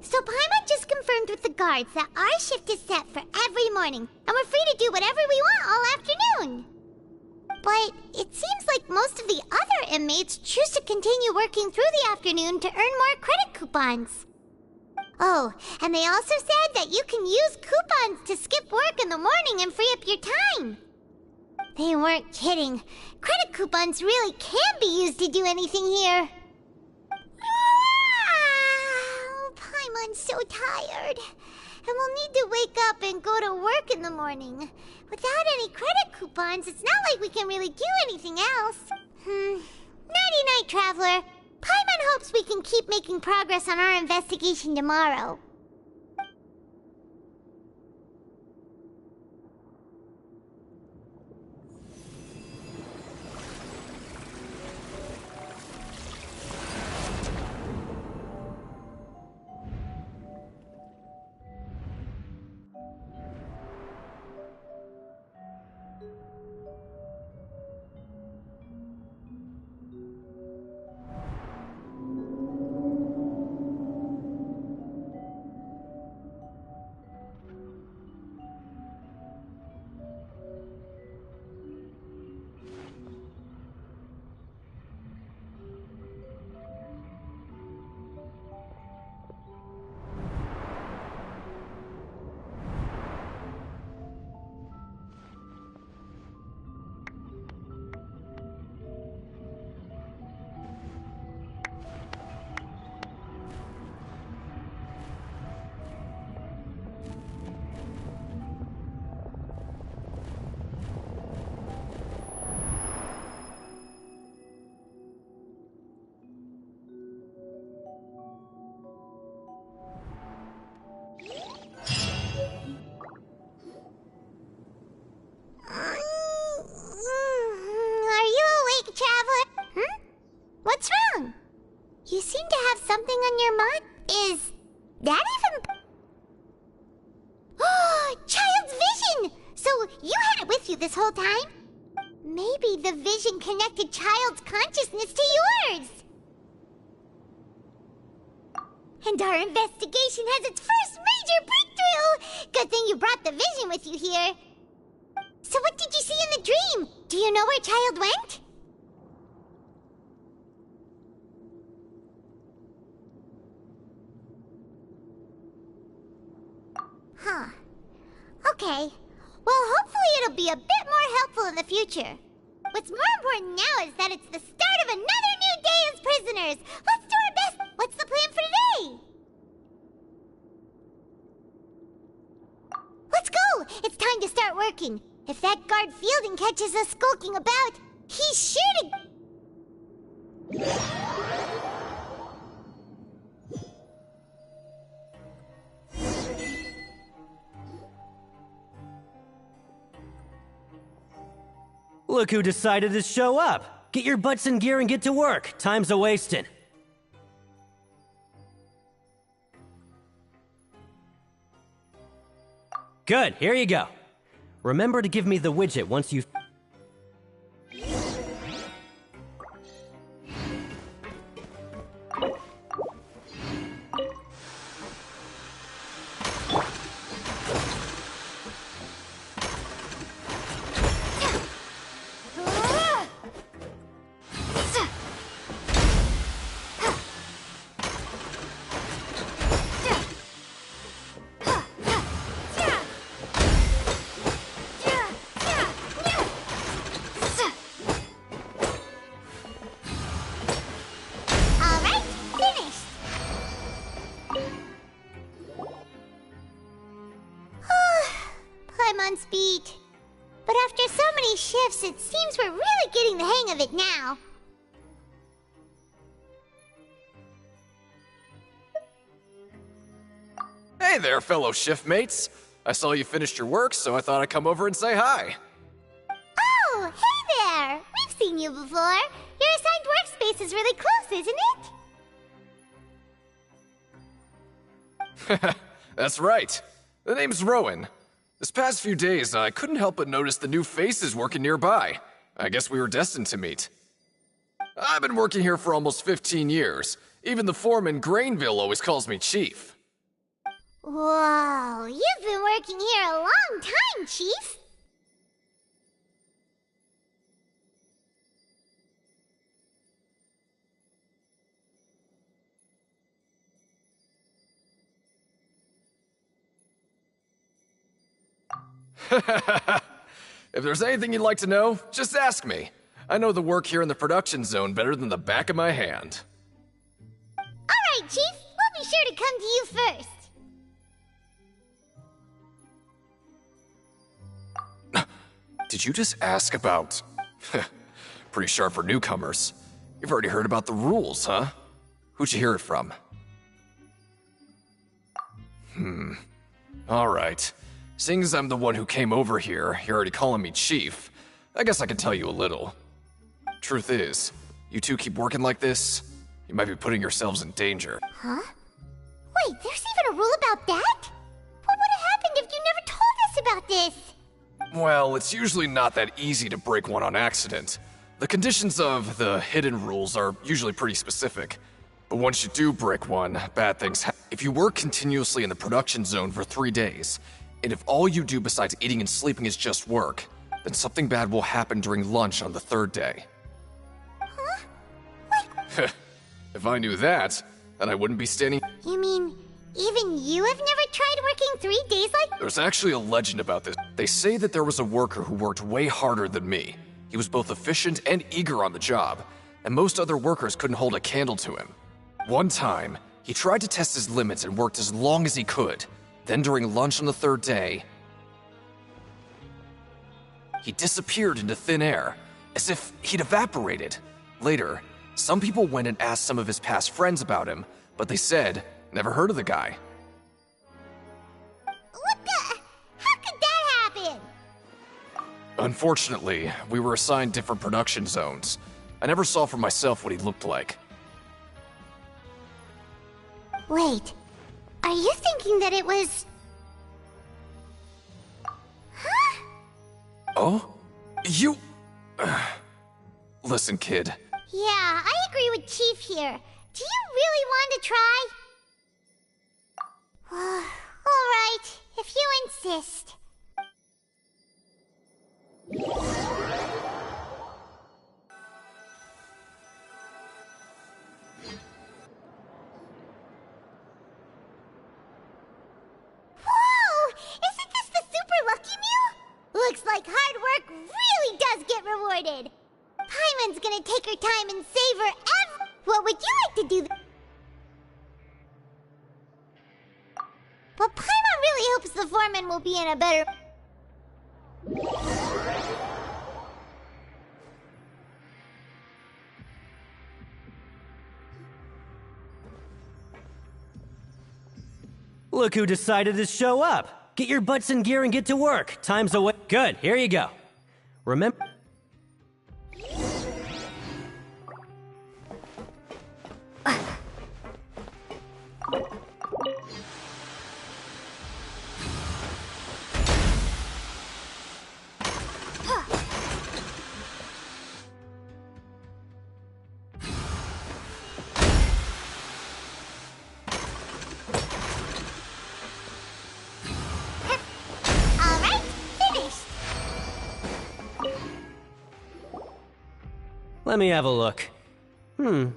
So Paimon just confirmed with the guards that our shift is set for every morning, and we're free to do whatever we want all afternoon. But it seems like most of the other inmates choose to continue working through the afternoon to earn more credit coupons. Oh, and they also said that you can use coupons to skip work in the morning and free up your time. They weren't kidding. Credit coupons really can be used to do anything here. Paimon's so tired. And we'll need to wake up and go to work in the morning. Without any credit coupons, it's not like we can really do anything else. Nighty-night, Traveler. Paimon hopes we can keep making progress on our investigation tomorrow. What's wrong? You seem to have something on your mind. Is that even... Oh, Child's vision! So you had it with you this whole time? Maybe the vision connected Child's consciousness to yours. And our investigation has its first major breakthrough! Good thing you brought the vision with you here. So what did you see in the dream? Do you know where Child went? Huh. Okay. Well, hopefully it'll be a bit more helpful in the future. What's more important now is that it's the start of another new day as prisoners. Let's do our best. What's the plan for today? Let's go! It's time to start working. If that guard Fielding catches us skulking about, he's sure to... Look who decided to show up! Get your butts in gear and get to work. Time's a-wasting. Good, here you go. Remember to give me the widget once you've... Beat. But after so many shifts, it seems we're really getting the hang of it now. Hey there, fellow shiftmates. I saw you finished your work, so I thought I'd come over and say hi. Oh, hey there! We've seen you before. Your assigned workspace is really close, isn't it? That's right. The name's Rowan. This past few days, I couldn't help but notice the new faces working nearby. I guess we were destined to meet. I've been working here for almost 15 years. Even the foreman, Grainville, always calls me Chief. Whoa, you've been working here a long time, Chief. If there's anything you'd like to know, just ask me. I know the work here in the production zone better than the back of my hand. Alright, Chief. We'll be sure to come to you first. Did you just ask about... Pretty sharp for newcomers. You've already heard about the rules, huh? Who'd you hear it from? Alright. Seeing as I'm the one who came over here, you're already calling me Chief. I guess I can tell you a little. Truth is, you two keep working like this, you might be putting yourselves in danger. Huh? Wait, there's even a rule about that? What would have happened if you never told us about this? Well, it's usually not that easy to break one on accident. The conditions of the hidden rules are usually pretty specific. But once you do break one, bad things happen. If you work continuously in the production zone for 3 days, and if all you do besides eating and sleeping is just work, then something bad will happen during lunch on the 3rd day. Huh? If I knew that, then I wouldn't be standing... You mean, even you have never tried working 3 days like... There's actually a legend about this. They say that there was a worker who worked way harder than me. He was both efficient and eager on the job, and most other workers couldn't hold a candle to him. One time, he tried to test his limits and worked as long as he could. Then during lunch on the 3rd day, he disappeared into thin air, as if he'd evaporated. Later, some people went and asked some of his past friends about him, but they said, never heard of the guy. What the... How could that happen? Unfortunately, we were assigned different production zones. I never saw for myself what he looked like. Wait, are you thinking that it was... Huh? Oh? You... Listen, kid. Yeah, I agree with Chief here. Do you really want to try? Alright, if you insist. Whoa! Isn't this the Super Lucky Meal? Looks like hard work really does get rewarded. Paimon's gonna take her time and savor every... What would you like to do? But Paimon really hopes the foreman will be in a better... Look who decided to show up. Get your butts in gear and get to work. Time's away. Good, here you go. Remember... Let me have a look. Seems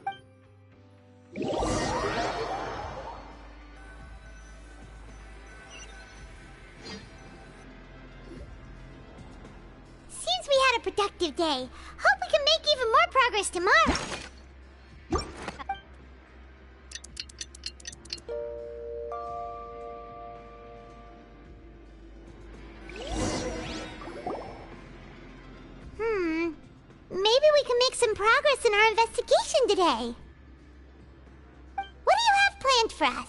we had a productive day. Hope we can make even more progress tomorrow. Maybe we can make some progress in our investigation today. What do you have planned for us?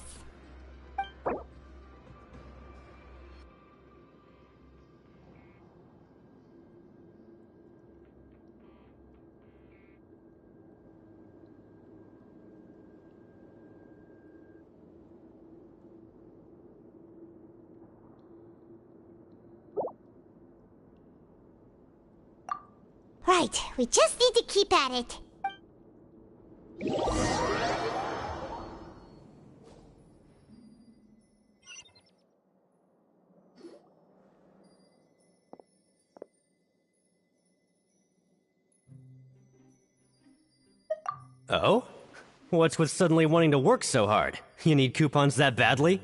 Right, we just need to keep at it. Oh? What's with suddenly wanting to work so hard? You need coupons that badly?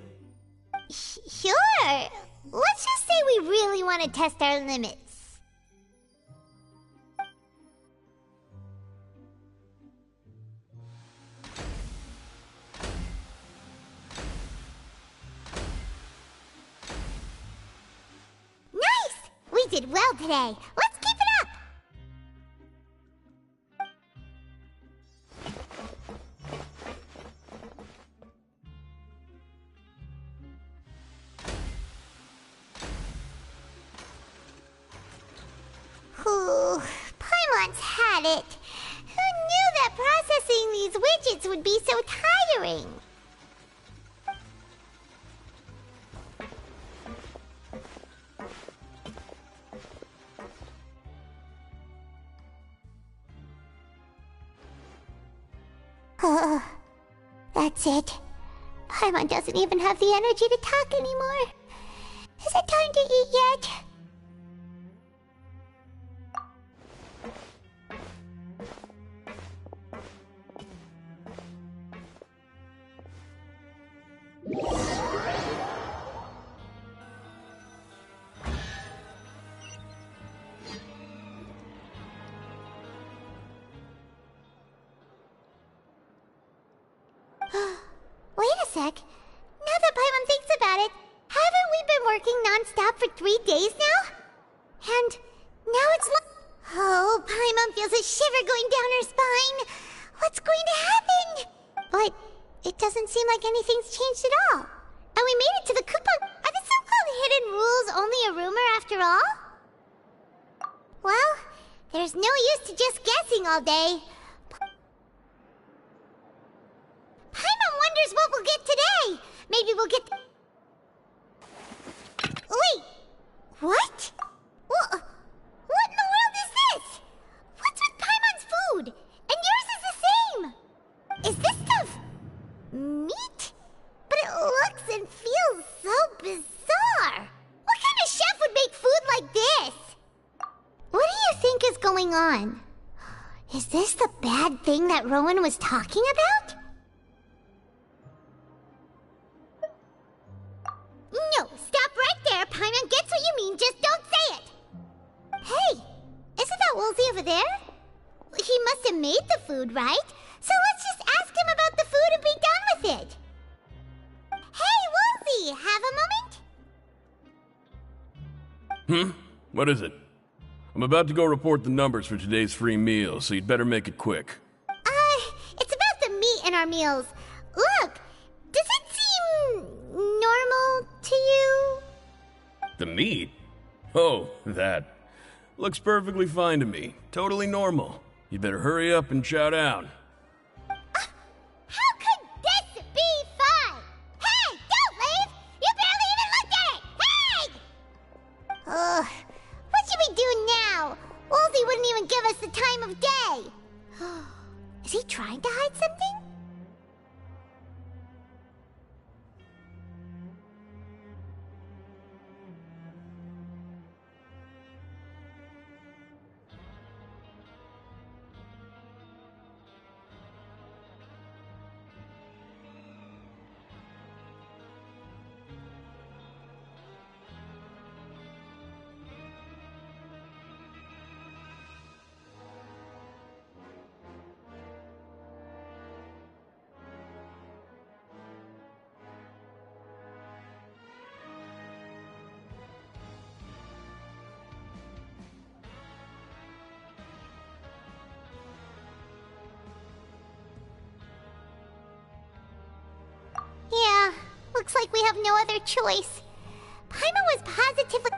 Sure. let's just say we really want to test our limits. Nice! We did well today. Let's keep it up! Ooh, Paimon's had it. Who knew that processing these widgets would be so tiring? That's it. Paimon doesn't even have the energy to talk anymore. Is it time to eat yet? Wait a sec. Now that Paimon thinks about it, haven't we been working non-stop for 3 days now? And now it's like... Oh, Paimon feels a shiver going down her spine. What's going to happen? But it doesn't seem like anything's changed at all. And we made it to the coupon. Are the so-called hidden rules only a rumor after all? Well, there's no use to just guessing all day. Paimon wonders what we'll get today. Maybe we'll get... Wait! What? What in the world is this? What's with Paimon's food? And yours is the same! Is this stuff... meat? But it looks and feels so bizarre. What kind of chef would make food like this? What do you think is going on? Is this the bad thing that Rowan was talking about? No, stop right there. Paimon gets what you mean, just don't say it. Hey, isn't that Woolsey over there? He must have made the food, right? So let's just ask him about the food and be done with it. Hey, Woolsey, have a moment? What is it? I'm about to go report the numbers for today's free meal, so you'd better make it quick. It's about the meat in our meals. Look, does it seem normal to you? The meat? Oh, that. Looks perfectly fine to me. Totally normal. You better hurry up and chow down. How could this be fine? Hey, don't leave! You barely even looked at it! Hey! What should we do now? Woolsey wouldn't even give us the time of day. Is he trying to hide something? Yeah, looks like we have no other choice. Paimon was positively...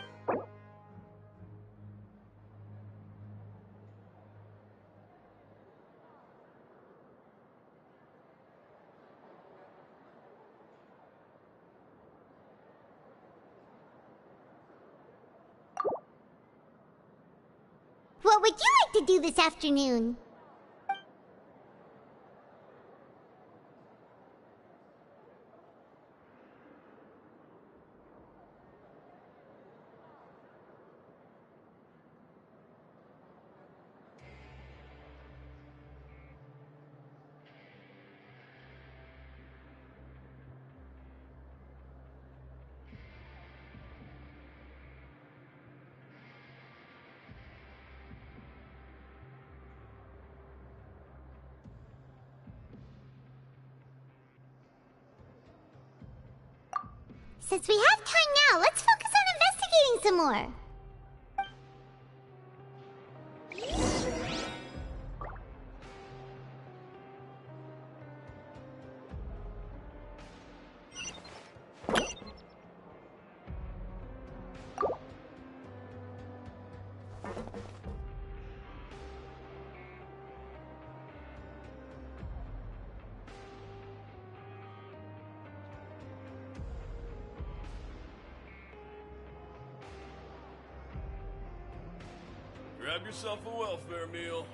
What would you like to do this afternoon? Since we have time now, let's focus on investigating some more. Grab yourself a welfare meal.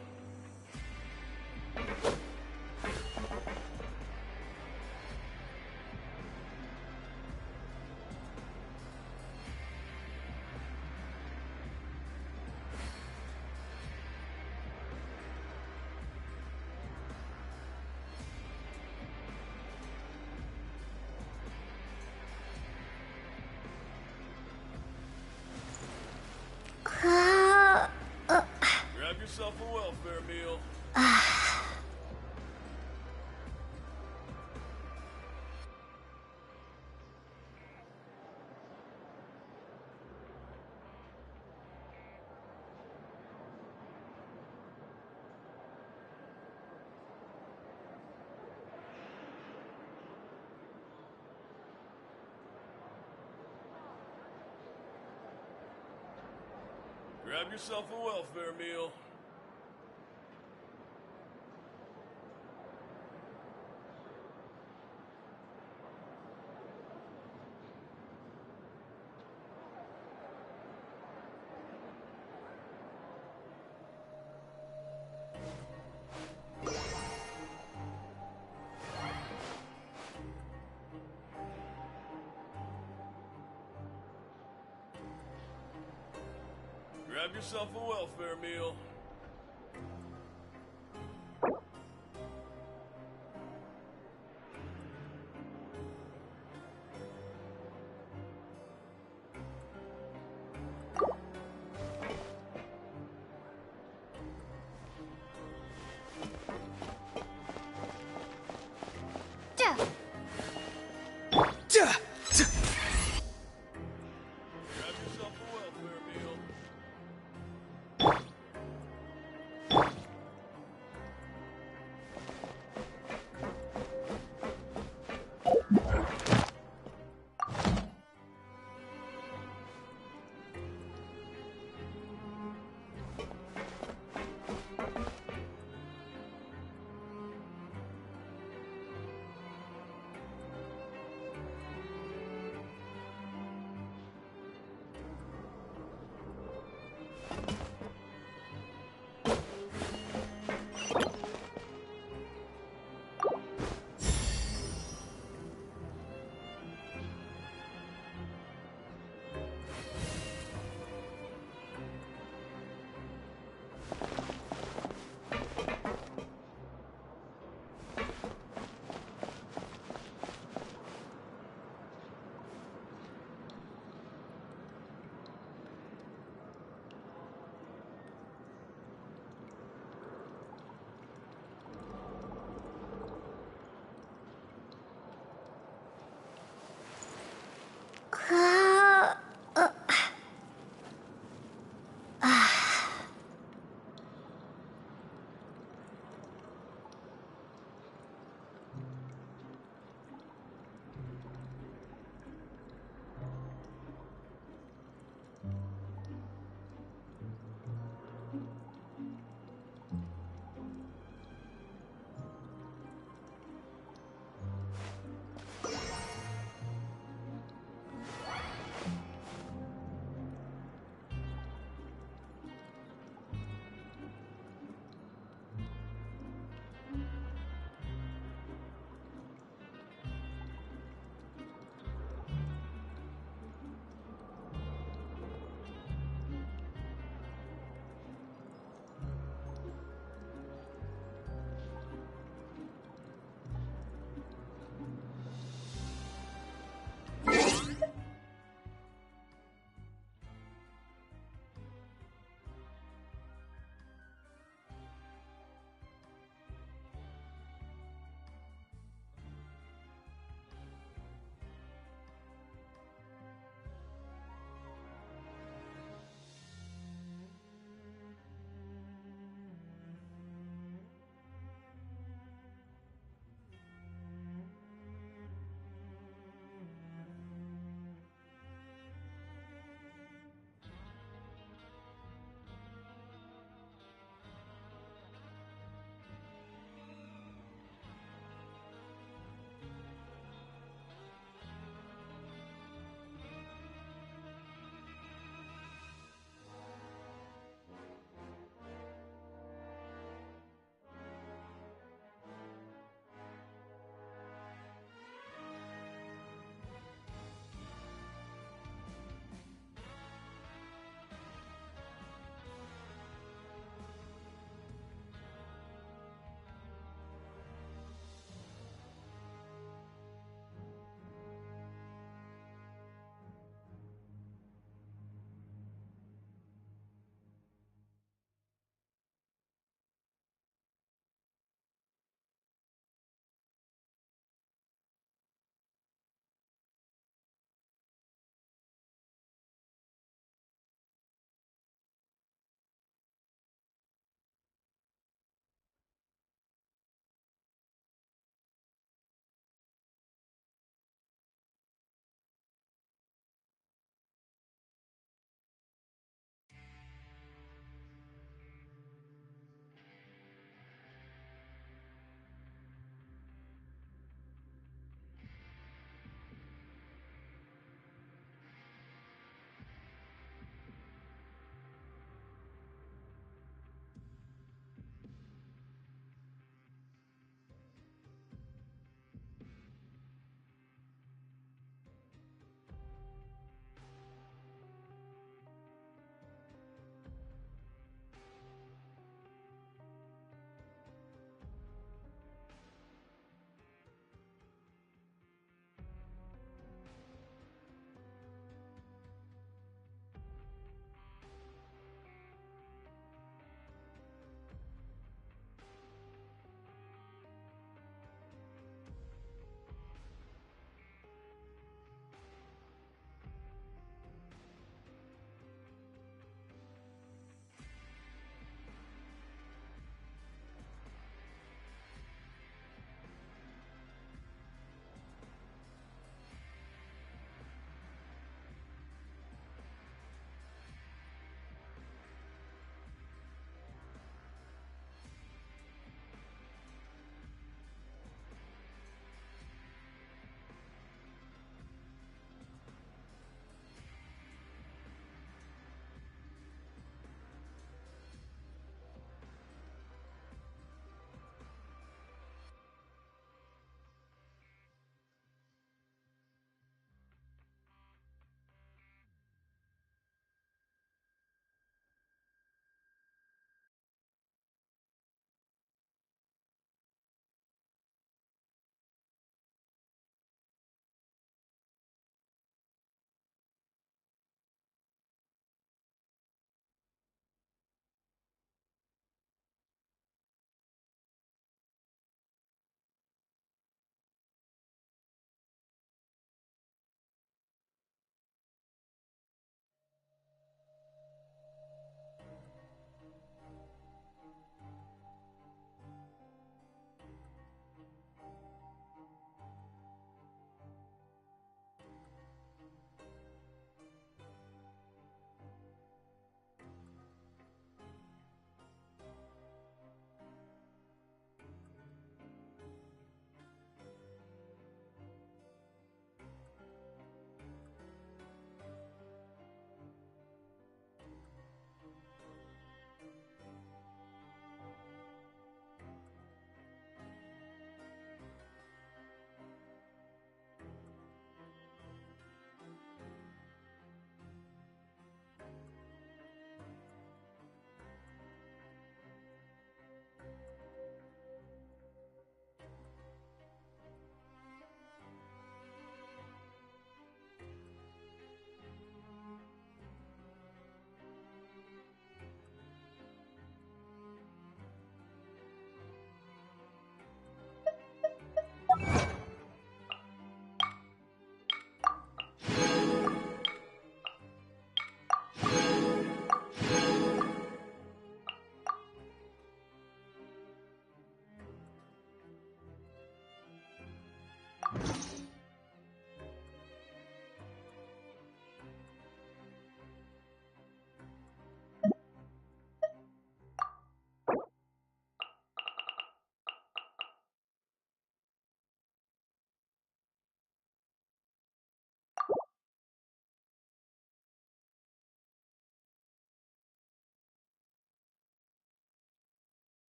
Grab yourself a welfare meal. Grab yourself a welfare meal. Grab yourself a welfare meal. Grab yourself a welfare meal.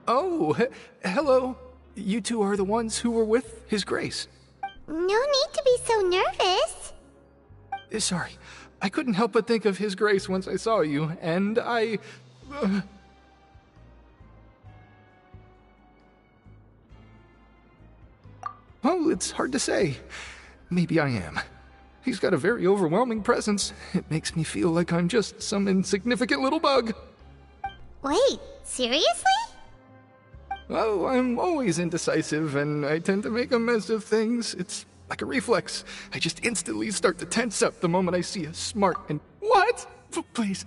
Oh, hello. You two are the ones who were with His Grace. No need to be so nervous. Sorry, I couldn't help but think of His Grace once I saw you, and I... Well, it's hard to say. Maybe I am. He's got a very overwhelming presence. It makes me feel like I'm just some insignificant little bug. Wait, seriously? Oh, I'm always indecisive, and I tend to make a mess of things. It's like a reflex. I just instantly start to tense up the moment I see a smart and... What? Please,